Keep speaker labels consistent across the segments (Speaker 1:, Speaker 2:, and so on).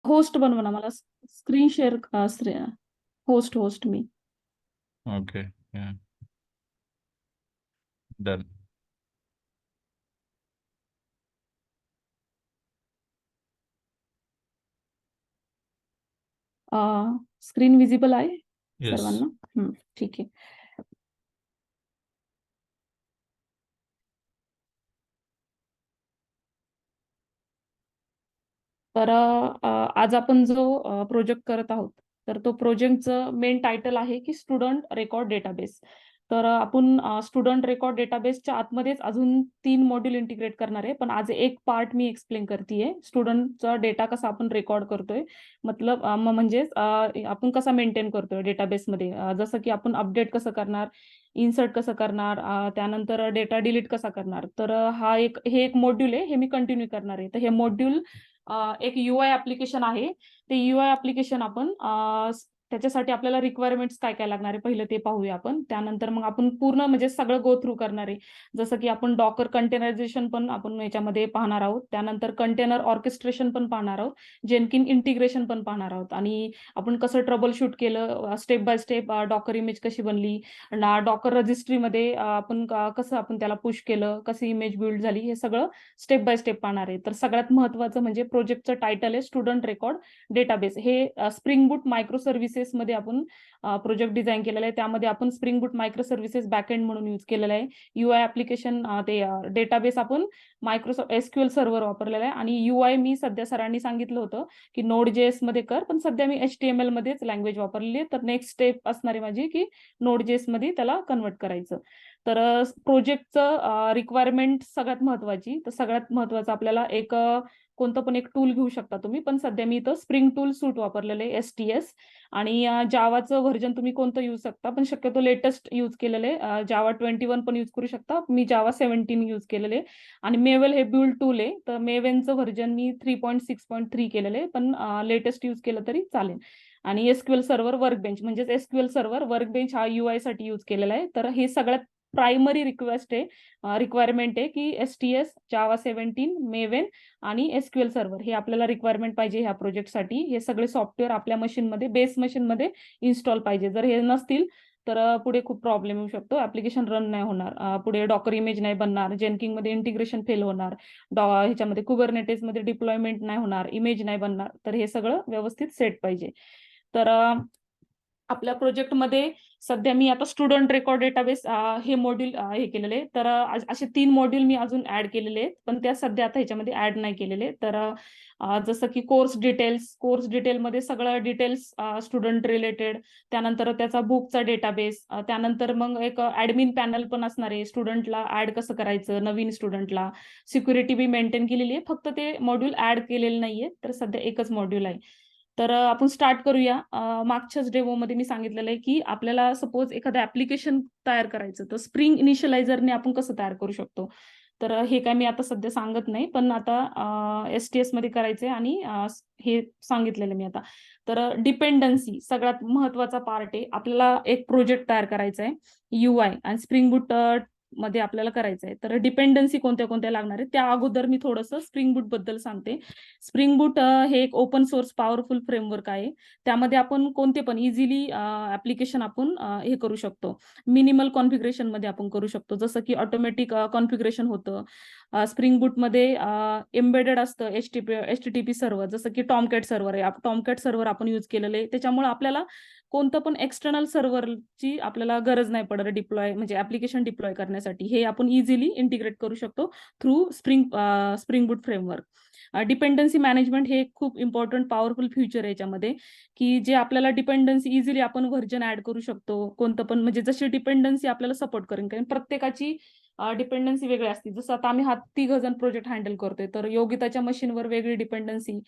Speaker 1: Host बनवा ना मला. Screen share. होस्ट होस्ट मी.
Speaker 2: Okay, done.
Speaker 1: स्क्रीन विजिबल आहे
Speaker 2: येस.
Speaker 1: सर्वांना? ठीक आहे. तर आज आपण जो प्रोजेक्ट करत आहोत, तर तो प्रोजेक्टचं मेन टायटल आहे की स्टुडंट रेकॉर्ड डेटाबेस. तर आपण स्टुडंट रेकॉर्ड डेटाबेसच्या आतमध्येच अजून 3 मॉड्यूल इंटिग्रेट करणार आहे. पण आज एक पार्ट मी एक्सप्लेन करतेय, स्टुडंटचा डेटा कसा आपण रेकॉर्ड करतोय, मतलब म्हणजेच आपण कसा मेंटेन करतोय डेटाबेसमध्ये. जसं की आपण अपडेट कसं करणार, इन्सर्ट कसं करणार, त्यानंतर डेटा डिलीट कसा करणार. तर हे एक मॉड्यूल आहे, हे मी कंटिन्यू करणार आहे. तर हे मॉड्यूल एक UI ऍप्लिकेशन आहे. ते UI ऍप्लिकेशन आपण त्याच्यासाठी आपल्याला रिक्वायरमेंट्स काय काय लागणार आहे पहिलं ते पाहूया आपण. त्यानंतर मग आपण पूर्ण म्हणजे सगळं गो थ्रू करणार आहे. जसं की आपण डॉकर कंटेनरायझेशन पण आपण याच्यामध्ये पाहणार आहोत. त्यानंतर कंटेनर ऑर्केस्ट्रेशन पण पाहणार आहोत. जेनकिन इंटिग्रेशन पण पाहणार आहोत. आणि आपण कसं ट्रबल शूट केलं, step by step Docker image कशी बनली, डॉकर रजिस्ट्रीमध्ये आपण कसं आपण त्याला पुश केलं, कशी इमेज बिल्ड झाली, हे सगळं स्टेप बाय स्टेप पाहणार आहे. तर सगळ्यात महत्त्वाचं म्हणजे प्रोजेक्टचं टायटल आहे स्टुडंट रेकॉर्ड डेटाबेस. हे स्प्रिंग बूट मायक्रो सर्व्हिसेस मध्ये आपण प्रोजेक्ट डिझाईन केलेला आहे. त्यामध्ये आपण स्प्रिंग बूट मायक्रो सर्व्हिसेस बॅकएंड म्हणून यूज केलेलं आहे. UI ऍप्लिकेशन ते डेटाबेस आपण मायक्रोसॉफ्ट SQL सर्व्हर वापरलेला आहे. आणि UI मी सध्या सरांनी सांगितलं होतं की Node.js मध्ये कर, पण सध्या मी HTML मध्येच लँग्वेज वापरलेली आहे. तर नेक्स्ट स्टेप असणार आहे माझी की Node.js मध्ये त्याला कन्वर्ट करायचं. तर प्रोजेक्टचं रिक्वायरमेंट सगळ्यात महत्वाची, तर सगळ्यात महत्वाचं आपल्याला एक कोणतं पण एक टूल घेऊ शकता तुम्ही. पण सध्या मी इथं स्प्रिंग टूल सूट वापरलेलं आहे STS. आणि जावाचं व्हर्जन तुम्ही कोणतं यूज शकता, पण शक्यतो लेटेस्ट यूज केलेलं आहे. जावा 21 पण यूज करू शकता, मी जावा 17 यूज केलेले. आणि मेवेल हे बिल्ड टूल आहे, तर मेवेनचं व्हर्जन मी 3.6.3 केलेलं आहे, पण लेटेस्ट यूज केलं तरी चालेल. आणि SQL सर्व्हर वर्कबेंच, म्हणजेच SQL सर्व्हर वर्कबेंच हा UI साठी यूज केलेला आहे. तर हे सगळ्यात प्रायमरी रिक्वेस्ट आहे, रिक्वायरमेंट आहे की STS, जावा 17, मेवेन आणि SQL सर्व्हर हे आपल्याला रिक्वायरमेंट पाहिजे ह्या प्रोजेक्टसाठी. हे सगळे सॉफ्टवेअर आपल्या मशीनमध्ये, बेस मशीनमध्ये इन्स्टॉल पाहिजे. जर हे नसतील तर पुढे खूप प्रॉब्लेम येऊ शकतो, ऍप्लिकेशन रन नाही होणार, पुढे डॉकर इमेज नाही बनणार, जेनकिंग मध्ये इंटिग्रेशन फेल होणार, ह्याच्यामध्ये कुबरनेटेस मध्ये डिप्लॉयमेंट नाही होणार, इमेज नाही बनणार. तर हे सगळं व्यवस्थित सेट पाहिजे. तर आपल्या प्रोजेक्टमध्ये सध्या मी आता स्टुडंट रेकॉर्ड डेटाबेस हे मॉड्यूल हे केलेले आहे. तर असे 3 मॉड्यूल मी अजून ऍड केलेले आहेत, पण त्या सध्या आता ह्याच्यामध्ये ऍड नाही केलेले. तर जसं की कोर्स डिटेलमध्ये सगळं डिटेल्स स्टुडंट रिलेटेड, त्यानंतर त्याचा बुकचा डेटाबेस, त्यानंतर मग एक ऍडमिन पॅनल पण असणार आहे, स्टुडंटला ऍड कसं करायचं, नवीन स्टुडंटला सिक्युरिटी बी मेंटेन केलेली आहे, फक्त ते मॉड्यूल ऍड केलेले नाहीये. तर सध्या एकच मॉड्यूल आहे. तर आपण स्टार्ट करूया. मागच्याच डेमोमध्ये मी सांगितलेलं आहे की आपल्याला सपोज एखादं ऍप्लिकेशन तयार करायचं, तर स्प्रिंग इनिशियलायझरने आपण कसं तयार करू शकतो. तर हे काय मी आता सध्या सांगत नाही, पण आता STS मध्ये करायचंय. आणि हे सांगितलेलं मी आता. तर डिपेंडन्सी सगळ्यात महत्वाचा पार्ट आहे. आपल्याला एक प्रोजेक्ट तयार करायचा आहे UI, आणि स्प्रिंग बूट मध्ये आपल्याला करायचं आहे. तर डिपेंडन्सी कोणत्या कोणत्या लागणार आहे, त्या अगोदर मी थोडंसं स्प्रिंग बूट बद्दल सांगते. स्प्रिंग बूट हे एक ओपन सोर्स पॉवरफुल फ्रेमवर्क आहे. त्यामध्ये आपण कोणते पण इझिली ऍप्लिकेशन आपण हे करू शकतो, मिनिमल कॉन्फिगरेशन मध्ये आपण करू शकतो. जसं की ऑटोमॅटिक कॉन्फिगरेशन होतं. स्प्रिंग बूट मध्ये एम्बेडेड असतं HTTP सर्व्हर, जसं की टॉमकॅट सर्व्हर आहे. टॉमकॅट सर्व्हर आपण यूज केलेलं आहे, त्याच्यामुळे आपल्याला कोणतं पण एक्सटर्नल सर्व्हरची आपल्याला गरज नाही पडत डिप्लॉय, म्हणजे ऍप्लिकेशन डिप्लॉय करण्यासाठी. हे आपण इझिली इंटिग्रेट करू शकतो थ्रू स्प्रिंग बूट फ्रेमवर्क. डिपेंडन्सी मॅनेजमेंट हे खूप इम्पॉर्टंट पॉवरफुल फ्युचर आहे याच्यामध्ये, की जे आपल्याला डिपेंडन्सी इझिली आपण व्हर्जन ऍड करू शकतो, कोणतं पण, म्हणजे जशी डिपेंडन्सी आपल्याला सपोर्ट करेन. कारण प्रत्येकाची डिपेंडन्सी वेगळी असते. जसं आता आम्ही 3 जण प्रोजेक्ट हँडल करतोय, तर योगिताच्या मशीनवर वेगळी डिपेंडन्सी,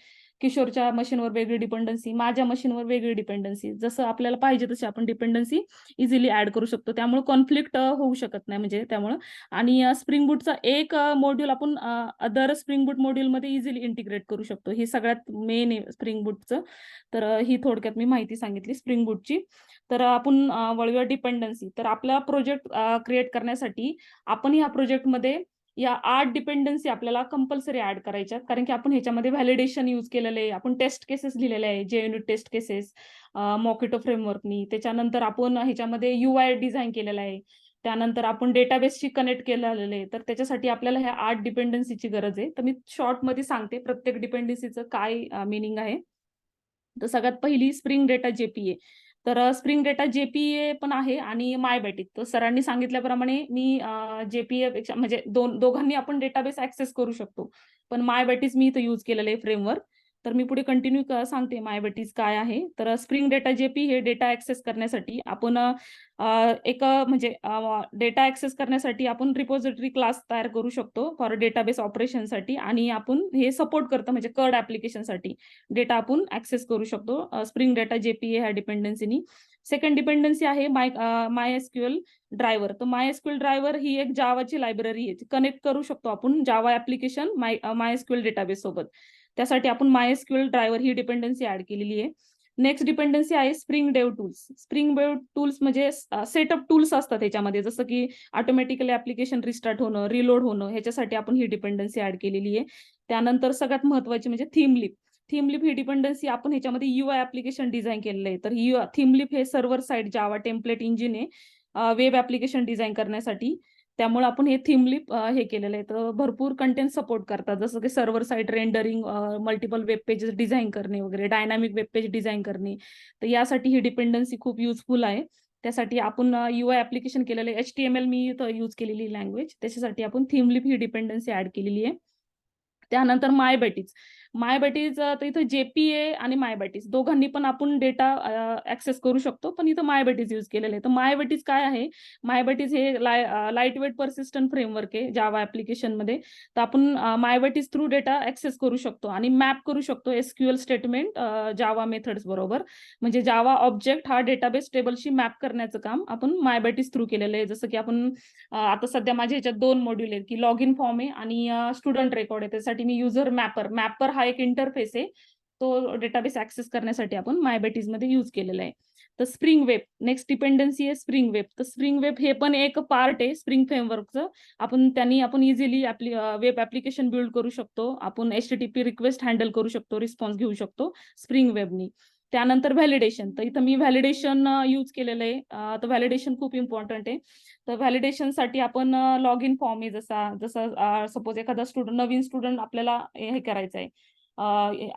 Speaker 1: किशोरच्या मशीनवर वेगळी डिपेंडन्सी, माझ्या मशीनवर वेगळी डिपेंडन्सी. जसं आपल्याला पाहिजे तशी आपण डिपेंडन्सी इझिली ऍड करू शकतो. त्यामुळे कॉन्फ्लिक्ट होऊ शकत नाही, म्हणजे त्यामुळे. आणि स्प्रिंग बूटचा एक मॉड्यूल आपण अदर स्प्रिंग बूट मॉड्यूलमध्ये इझिली इंटिग्रेट करू शकतो. हे सगळ्यात मेन आहे स्प्रिंग बूटचं. तर ही थोडक्यात मी माहिती सांगितली स्प्रिंग बूटची. तर आपण वळूया डिपेंडन्सी. तर आपला प्रोजेक्ट क्रिएट करण्यासाठी आपण ह्या प्रोजेक्टमध्ये या 8 डिपेंडन्सी आपल्याला कंपल्सरी ऍड करायच्यात, कारण की आपण ह्याच्यामध्ये व्हॅलिडेशन यूज केलेलं आहे, आपण टेस्ट केसेस लिहिलेले आहे, JUnit टेस्ट केसेस मॉकेटो फ्रेमवर्कनी. त्याच्यानंतर आपण ह्याच्यामध्ये UI डिझाईन केलेला आहे. त्यानंतर आपण डेटाबेसशी कनेक्ट केलेलं आहे. तर त्याच्यासाठी आपल्याला ह्या 8 डिपेंडन्सीची गरज आहे. तर मी शॉर्टमध्ये सांगते प्रत्येक डिपेंडन्सीचं काय मिनिंग आहे. तर सगळ्यात पहिली स्प्रिंग डेटा JPA. तर स्प्रिंग डेटा JPA पण आहे आणि MyBatis. तर सरांनी सांगितल्याप्रमाणे मी JPA पेक्षा म्हणजे दोघांनी आपण डेटाबेस ऍक्सेस करू शकतो. पण MyBatis मी इथं यूज केलेलं आहे फ्रेमवर्क. तर मी पुढे कंटिन्यू सांगते MyBatis काय आहे. तर स्प्रिंग डेटा JP हे डेटा ऍक्सेस करण्यासाठी आपण म्हणजे डेटा ऍक्सेस करण्यासाठी आपण रिपॉझिटरी क्लास तयार करू शकतो फॉर डेटाबेस ऑपरेशनसाठी, आणि आपण हे सपोर्ट करतो म्हणजे CRUD ऍप्लिकेशनसाठी डेटा आपण ऍक्सेस करू शकतो स्प्रिंग डेटा JPA ह्या डिपेंडन्सीनी. सेकंड डिपेंडन्सी आहे MySQL ड्रायव्हर. तर MySQL ड्रायव्हर ही एक जावाची लायब्ररी आहे, कनेक्ट करू शकतो आपण जावा ऍप्लिकेशन MySQL डेटाबेस सोबत. त्यासाठी आपण MySQL ड्रायव्हर ही डिपेंडन्सी ऍड केलेली आहे. नेक्स्ट डिपेंडन्सी आहे spring dev tools. Spring dev tools म्हणजे सेटअप टूल्स असतात ह्याच्यामध्ये, जसं की ऑटोमॅटिकली ऍप्लिकेशन रिस्टार्ट होणं, रिलोड होणं, ह्याच्यासाठी आपण ही डिपेंडन्सी ऍड केलेली आहे. त्यानंतर सगळ्यात महत्वाची म्हणजे थीमलिप. थीमलिप ही डिपेंडन्सी आपण ह्याच्यामध्ये UI ऍप्लिकेशन डिझाईन केलेलं आहे. तर थीमलिप हे सर्व्हर साइड जावा टेम्पलेट इंजिन आहे वेब ऍप्लिकेशन डिझाईन करण्यासाठी. त्यामुळे आपण हे थीमलिप हे केलेलं आहे. तर भरपूर कंटेंट सपोर्ट करतात, जसं की server side rendering, multiple web pages design करणे वगैरे, डायनामिक वेब पेज डिझाईन करणे. तर यासाठी ही डिपेंडन्सी खूप युजफुल आहे. त्यासाठी आपण UI ऍप्लिकेशन केलेलं आहे. HTML मी इथं यूज केलेली लँग्वेज, त्याच्यासाठी आपण थीमलिप ही डिपेंडन्सी ऍड केलेली आहे. त्यानंतर MyBatis. तर इथं JPA आणि MyBatis दोघांनी पण आपण डेटा ऍक्सेस करू शकतो, पण इथं MyBatis यूज केलेलं आहे. तर MyBatis काय आहे? MyBatis हे लाईट वेट पर्सिस्टंट फ्रेमवर्क आहे जावा ऍप्लिकेशन मध्ये. तर आपण MyBatis थ्रू डेटा ऍक्सेस करू शकतो आणि मॅप करू शकतो SQL स्टेटमेंट जावा मेथड्स बरोबर. म्हणजे जावा ऑब्जेक्ट हा डेटाबेस टेबलशी मॅप करण्याचं काम आपण MyBatis थ्रू केलेलं आहे. जसं की आपण आता सध्या माझ्या ह्याच्यात 2 मॉड्यूल आहेत, की लॉग इन फॉर्म आहे आणि स्टुडंट रेकॉर्ड आहे. त्यासाठी मी युजर मॅपर हा एक इंटरफेस आहे, तो डेटाबेस ऍक्सेस करण्यासाठी आपण MyBatis मध्ये यूज केलेला आहे. तर स्प्रिंग वेब नेक्स्ट डिपेंडन्सी आहे स्प्रिंग वेब. तर स्प्रिंग वेब हे पण एक पार्ट आहे स्प्रिंग फ्रेमवर्कचं. आपण इझिली वेब ऍप्लिकेशन बिल्ड करू शकतो. आपण HTTP रिक्वेस्ट हँडल करू शकतो, रिस्पॉन्स घेऊ शकतो स्प्रिंग वेबनी. त्यानंतर व्हॅलिडेशन. तर इथं मी व्हॅलिडेशन यूज केलेलं आहे. तर व्हॅलिडेशन खूप इम्पॉर्टंट आहे. तर व्हॅलिडेशनसाठी आपण लॉग इन फॉर्म आहे, जसं सपोज एखादा नवीन स्टुडंट आपल्याला हे करायचं आहे,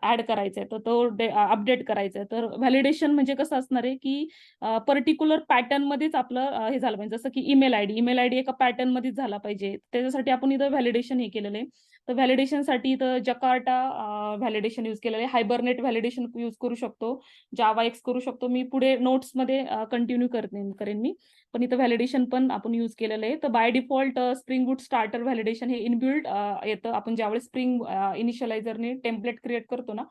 Speaker 1: ऍड करायचंय, तर तो अपडेट करायचंय. तर व्हॅलिडेशन म्हणजे कसं असणार आहे, की पर्टिक्युलर पॅटर्न मध्येच आपलं हे झालं पाहिजे, जसं की ईमेल आयडी एका पॅटर्न मध्येच झाला पाहिजे. त्याच्यासाठी आपण इथं व्हॅलिडेशन हे केलेलं आहे. तर व्हॅलिडेशनसाठी इथं जकार्टा व्हॅलिडेशन यूज केलेलं आहे. हायबरनेट व्हॅलिडेशन यूज करू शकतो, जावा एक्स करू शकतो. मी पुढे नोट्समध्ये कंटिन्यू करेन मी. पण इथं व्हॅलिडेशन पण आपण यूज केलेलं आहे. तर by default spring boot starter validation हे इनबिल्ट येतं. आपण ज्यावेळेस स्प्रिंग इनिशियलायझरने टेम्पलेट क्रिएट करतो ना,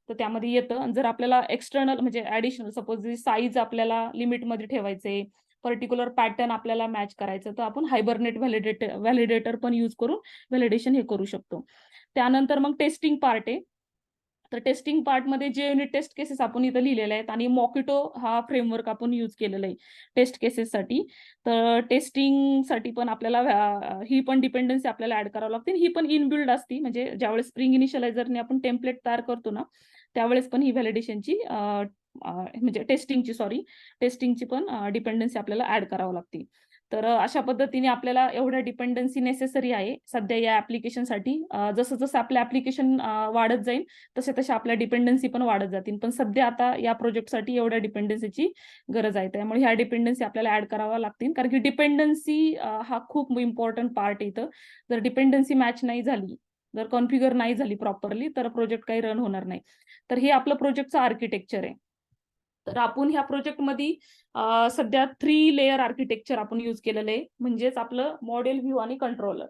Speaker 1: तर त्यामध्ये येतं. जर आपल्याला एक्सटर्नल म्हणजे ऍडिशनल सपोज साईज आपल्याला लिमिटमध्ये ठेवायचे, पर्टिक्युलर पॅटर्न आपल्याला मॅच करायचं, तर आपण हायबरनेट व्हॅलिडेटर पण यूज करून व्हॅलिडेशन हे करू शकतो. त्यानंतर मग टेस्टिंग पार्ट आहे. तर टेस्टिंग पार्टमध्ये JUnit टेस्ट केसेस आपण इथं लिहिलेल्या आहेत आणि मॉकेटो हा फ्रेमवर्क आपण यूज केलेला आहे टेस्ट केसेससाठी. तर टेस्टिंगसाठी पण आपल्याला ही पण डिपेंडन्सी आपल्याला ऍड करावं लागते. ही पण इनबिल्ड असती, म्हणजे ज्यावेळेस स्प्रिंग इनिशियलायझरने आपण टेम्पलेट तयार करतो ना, त्यावेळेस पण ही व्हॅलिडेशनची म्हणजे टेस्टिंगची पण डिपेंडन्सी आपल्याला ऍड करावं लागते. तर अशा पद्धतीने आपल्याला एवढ्या डिपेंडन्सी नेसेसरी आहे सध्या या ऍप्लिकेशनसाठी. जसं जसं आपलं ऍप्लिकेशन वाढत जाईल तसे तसे आपल्या डिपेंडन्सी पण वाढत जातील. पण सध्या आता या प्रोजेक्टसाठी एवढ्या डिपेंडन्सीची गरज आहे, त्यामुळे ह्या डिपेंडन्सी आपल्याला ऍड कराव्या लागतील. कारण की डिपेंडन्सी हा खूप इम्पॉर्टंट पार्ट आहे इथं. जर डिपेंडन्सी मॅच नाही झाली, जर कॉन्फिगर नाही झाली प्रॉपरली, तर प्रोजेक्ट काही रन होणार नाही. तर हे आपलं प्रोजेक्टचं आर्किटेक्चर आहे. तर आपण ह्या प्रोजेक्टमध्ये सध्या 3 लेयर आर्किटेक्चर आपण यूज केलेलं आहे, म्हणजेच आपलं मॉडेल व्ह्यू आणि कंट्रोलर.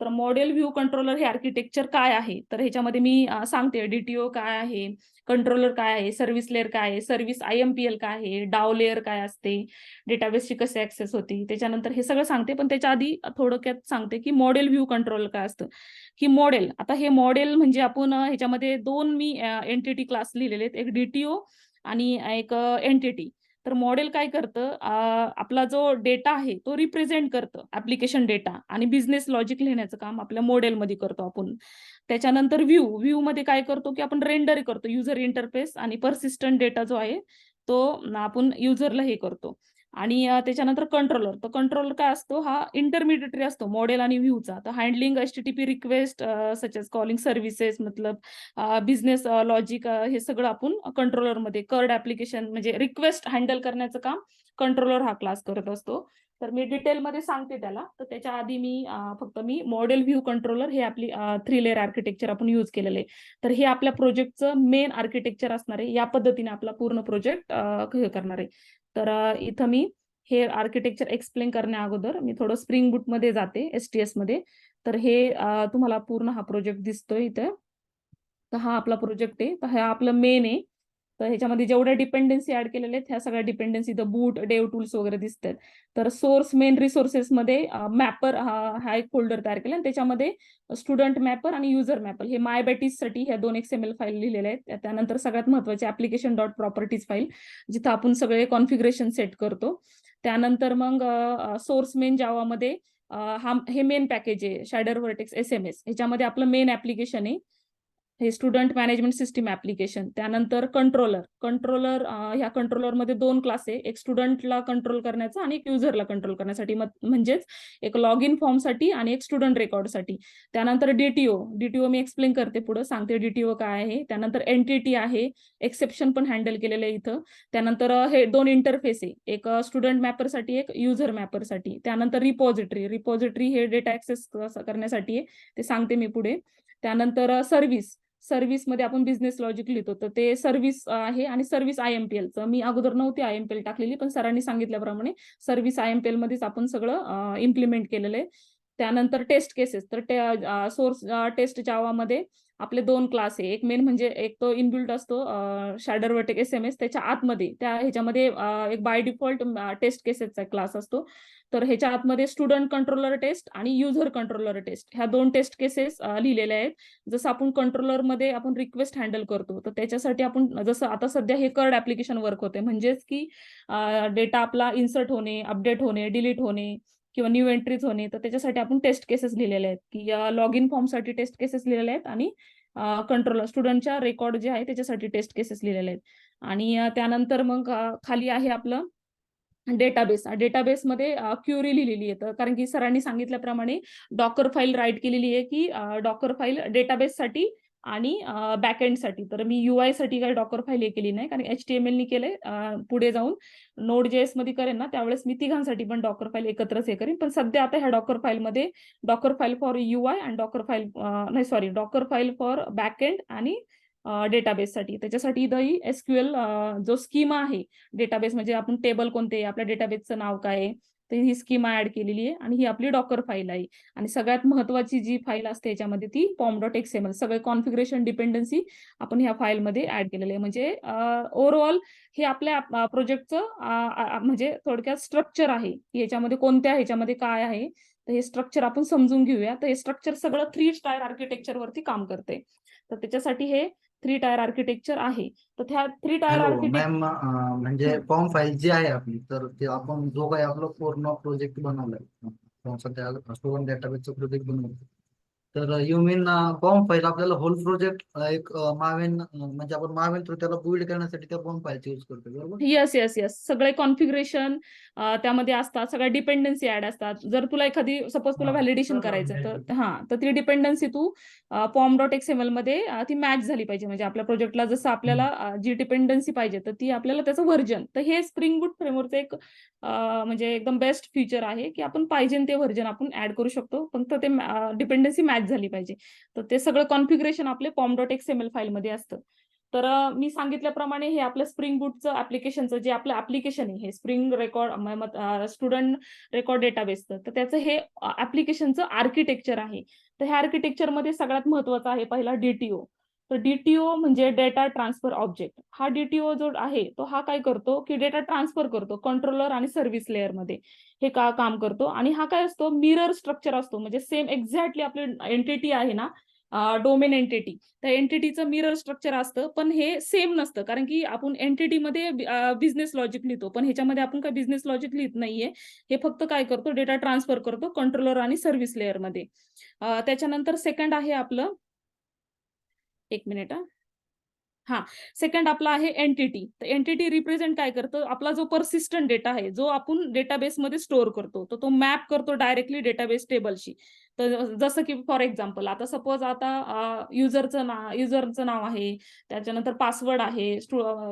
Speaker 1: तर मॉडेल व्ह्यू कंट्रोलर हे आर्किटेक्चर काय आहे, तर ह्याच्यामध्ये मी सांगते DTO काय आहे, कंट्रोलर काय आहे, सर्व्हिस लेअर काय आहे, सर्व्हिस IMPL काय आहे, डाव लेअर काय असते, डेटाबेसची कसे ऍक्सेस होती, त्याच्यानंतर हे सगळं सांगते. पण त्याच्या आधी थोडक्यात सांगते की मॉडेल व्ह्यू कंट्रोलर काय असतं. की मॉडेल, आता हे मॉडेल म्हणजे आपण ह्याच्यामध्ये 2 मी एंटिटी क्लास लिहिलेले आहेत, एक DTO आणि एक एंटिटी. तर मॉडेल काय करतं, आपला जो डेटा आहे तो रिप्रेझेंट करतं, ऍप्लिकेशन डेटा, आणि बिझनेस लॉजिक लिहिण्याचं काम आपल्या मॉडेलमध्ये करतो आपण. त्याच्यानंतर व्ह्यू मध्ये काय करतो की आपण रेंडर करतो युजर इंटरफेस, आणि परसिस्टंट डेटा जो आहे तो आपण युजरला हे करतो. आणि त्याच्यानंतर कंट्रोलर. तर कंट्रोलर काय असतो, हा इंटरमिडिएटरी असतो मॉडेल आणि व्ह्यूचा. तर handling HTTP request such as calling services, मतलब बिझनेस लॉजिक, हे सगळं आपण कंट्रोलरमध्ये कर्ड ऍप्लिकेशन म्हणजे रिक्वेस्ट हँडल करण्याचं काम कंट्रोलर हा क्लास करत असतो. तर मी डिटेलमध्ये सांगते त्याला. तर त्याच्या आधी मी फक्त मॉडेल व्ह्यू कंट्रोलर हे आपली 3 लेअर आर्किटेक्चर आपण यूज केलेलं आहे. तर हे आपल्या प्रोजेक्टचं मेन आर्किटेक्चर असणार आहे. या पद्धतीने आपला पूर्ण प्रोजेक्ट हे करणार आहे. तर इथं मी हे आर्किटेक्चर एक्सप्लेन करण्या अगोदर मी थोडं स्प्रिंग बूट मध्ये जाते, STS मध्ये. तर हे तुम्हाला पूर्ण हा प्रोजेक्ट दिसतोय इथे. तर हा आपला प्रोजेक्ट आहे. तर हा आपलं मेन आहे. तर ह्याच्यामध्ये जेवढ्या डिपेंडन्सी ऍड केलेल्या आहेत ह्या सगळ्या डिपेंडन्सी, इथं बूट डेव टूल्स वगैरे दिसतात. तर सोर्स मेन रिसोर्सेस मध्ये मॅपर हा एक फोल्डर तयार केला, आणि त्याच्यामध्ये स्टुडंट मॅपर आणि युजर मॅपर हे माय बेटीज साठी ह्या 2 XML फाईल लिहिलेल्या आहेत. त्यानंतर सगळ्यात महत्त्वाचे ऍप्लिकेशन डॉट प्रॉपर्टीज फाईल, जिथं आपण सगळे कॉन्फिगरेशन सेट करतो. त्यानंतर मग सोर्स मेन जावामध्ये हे मेन पॅकेज आहे शॅडर व्हर्टेक्स SMS. ह्याच्यामध्ये आपलं मेन ऍप्लिकेशन आहे, हे स्टुडंट मॅनेजमेंट सिस्टीम ऍप्लिकेशन. त्यानंतर कंट्रोलर ह्या कंट्रोलरमध्ये 2 क्लास आहे, एक स्टुडंटला कंट्रोल करण्याचा आणि एक युजरला कंट्रोल करण्यासाठी, म्हणजेच एक लॉग इन फॉर्मसाठी आणि एक स्टुडंट रेकॉर्डसाठी. त्यानंतर डीटीओ मी एक्सप्लेन करते, पुढे सांगते डीटीओ काय आहे. त्यानंतर एनटीटी आहे, एक्सेप्शन पण हँडल केलेलं आहे इथं. त्यानंतर हे 2 इंटरफेस आहे, एक स्टुडंट मॅपरसाठी एक युजर मॅपरसाठी. त्यानंतर रिपॉझिटरी हे डेटा ऍक्सेस करण्यासाठी आहे, ते सांगते मी पुढे. त्यानंतर सर्व्हिसमध्ये आपण बिझनेस लॉजिक लिहितो, तर ते सर्व्हिस आहे. आणि सर्व्हिस IMPL मी अगोदर नव्हती IMPL टाकलेली, पण सरांनी सांगितल्याप्रमाणे सर्व्हिस IMPL मध्येच आपण सगळं इम्प्लिमेंट केलेलं आहे. त्यानंतर टेस्ट केसेस. तर सोर्स टेस्ट जावामध्ये आपले 2 क्लास आहे, एक मेन म्हणजे एक तो इनबिल्ट असतो शॅडर व्हर्टेक्स SMS, त्याच्या आतमध्ये त्या ह्याच्यामध्ये एक बाय डिफॉल्ट टेस्ट केसेसचा क्लास असतो. तर ह्याच्या आतमध्ये स्टुडंट कंट्रोलर टेस्ट आणि युजर कंट्रोलर टेस्ट ह्या 2 टेस्ट केसेस लिहिलेल्या आहेत. जसं आपण कंट्रोलरमध्ये आपण रिक्वेस्ट हँडल करतो, तर त्याच्यासाठी आपण जसं आता सध्या हे कर्ड ऍप्लिकेशन वर्क होते, म्हणजेच की डेटा आपला इन्सर्ट होणे, अपडेट होणे, डिलीट होणे किंवा न्यू एंट्रीज होणे. तर त्याच्यासाठी आपण टेस्ट केसेस लिहिलेले आहेत, की लॉग इन फॉर्मसाठी टेस्ट केसेस लिहिलेले आहेत, आणि कंट्रोलर स्टुडंटच्या रेकॉर्ड जे आहे त्याच्यासाठी टेस्ट केसेस लिहिलेले आहेत. आणि त्यानंतर मग खाली आहे आपलं डेटाबेसमध्ये क्युरी लिहिलेली आहे. कारण की सरांनी सांगितल्याप्रमाणे डॉकर फाईल राईट केलेली आहे, की डॉकर फाईल डेटाबेससाठी आणि बॅकएंडसाठी. तर मी UI साठी काही डॉकर फाईल हे केली नाही, कारण HTML नी केलंय. पुढे जाऊन Node.js मध्ये करेन ना, त्यावेळेस मी तिघांसाठी पण डॉकर फाईल एकत्रच हे करेन. पण सध्या आता ह्या डॉकर फाईलमध्ये डॉकर फाईल फॉर UI आणि डॉकर फाईल फॉर बॅकएंड आणि डेटाबेससाठी. त्याच्यासाठी इथं SQL जो स्कीमा आहे डेटाबेस, म्हणजे आपण टेबल कोणते, आपल्या डेटाबेसचं नाव काय आहे, तर ही स्कीमा ऍड केलेली आहे. आणि ही आपली डॉकर फाईल आहे. आणि सगळ्यात महत्वाची जी फाईल असते याच्यामध्ये ती pom.xml, सगळे कॉन्फिगरेशन डिपेंडन्सी आपण ह्या फाईलमध्ये ऍड केलेले आहे. म्हणजे ओव्हरऑल हे आपल्या प्रोजेक्टचं म्हणजे थोडक्यात स्ट्रक्चर आहे, की याच्यामध्ये कोणत्या ह्याच्यामध्ये काय आहे. तर हे स्ट्रक्चर आपण समजून घेऊया. तर हे स्ट्रक्चर सगळं 3 टायर आर्किटेक्चर वरती काम करते. तर त्याच्यासाठी हे 3 टायर आर्किटेक्चर आहे. तर त्या 3 टायर
Speaker 3: हॅलो
Speaker 1: आर्किटेक्चर.
Speaker 3: मॅम, म्हणजे फॉर्म फाईल जी आहे आपली, तर ते आपण जो काही आपला पूर्ण प्रोजेक्ट बनवलाय, सध्या स्टुडंट डेटाबेसचा प्रोजेक्ट बनवलं, तर यू मीन फॉर्म फाईल आपल्याला होल प्रोजेक्ट एक मावेन म्हणजे आपण मावेन थ्रू त्याला बिल्ड करण्यासाठी त्या फॉर्म फाईलचा यूज करतो, बरोबर?
Speaker 1: येस. सगळे कॉन्फिगरेशन त्यामध्ये असतात, सगळ्या डिपेंडन्सी ऍड असतात. जर तुला एखादी सपोज तुला व्हॅलिडेशन करायचं, तर ती डिपेंडन्सी तू pom.xml मध्ये ती मॅच झाली पाहिजे. म्हणजे आपल्या प्रोजेक्टला जसं आपल्याला जी डिपेंडन्सी पाहिजे, तर ती आपल्याला त्याचं व्हर्जन. तर हे स्प्रिंग बूट फ्रेमवर्कचं एक म्हणजे एकदम बेस्ट फीचर आहे, की आपण पाहिजे ते व्हर्जन आपण ऍड करू शकतो, फक्त ते डिपेंडन्सी मॅच झाली पाहिजे. तर ते सगळं कॉन्फिगरेशन आपले pom.xml फाईलमध्ये असतं. तर मी सांगितल्याप्रमाणे हे आपलं स्प्रिंग बूटचं ऍप्लिकेशनचं जे आपलं ऍप्लिकेशन आहे, हे स्प्रिंग रेकॉर्ड स्टुडंट रेकॉर्ड डेटाबेसचं, तर त्याचं हे ऍप्लिकेशनचं आर्किटेक्चर आहे. तर ह्या आर्किटेक्चरमध्ये सगळ्यात महत्वाचा आहे पहिला DTO. तर DTO म्हणजे डेटा ट्रान्सफर ऑब्जेक्ट. हा DTO जो आहे तो हा काय करतो, की डेटा ट्रान्सफर करतो कंट्रोलर आणि सर्व्हिस लेअरमध्ये. हे काम करतो. आणि हा काय असतो, मिरर स्ट्रक्चर असतो. म्हणजे सेम एक्झॅक्टली आपली एंटिटी आहे ना, डोमेन एंटिटी. त्या एंटिटीचं मिरर स्ट्रक्चर असतं, पण हे सेम नसतं, कारण की आपण एंटिटीमध्ये बिझनेस लॉजिक लिहितो, पण ह्याच्यामध्ये आपण काय बिझनेस लॉजिक लिहित नाहीये. हे फक्त काय करतो, डेटा ट्रान्सफर करतो कंट्रोलर आणि सर्व्हिस लेअरमध्ये. त्याच्यानंतर सेकंड आहे आपलं, एक मिनिट हा, सेकंड आपला आहे एंटिटी. तर एंटिटी रिप्रेझेंट काय करतं, आपला जो परसिस्टंट डेटा आहे, जो आपण डेटाबेसमध्ये स्टोअर करतो, तर तो मॅप करतो डायरेक्टली डेटाबेस टेबलशी. तर जसं की फॉर एक्झाम्पल, आता सपोज आता युजरचं नाव आहे, त्याच्यानंतर पासवर्ड आहे,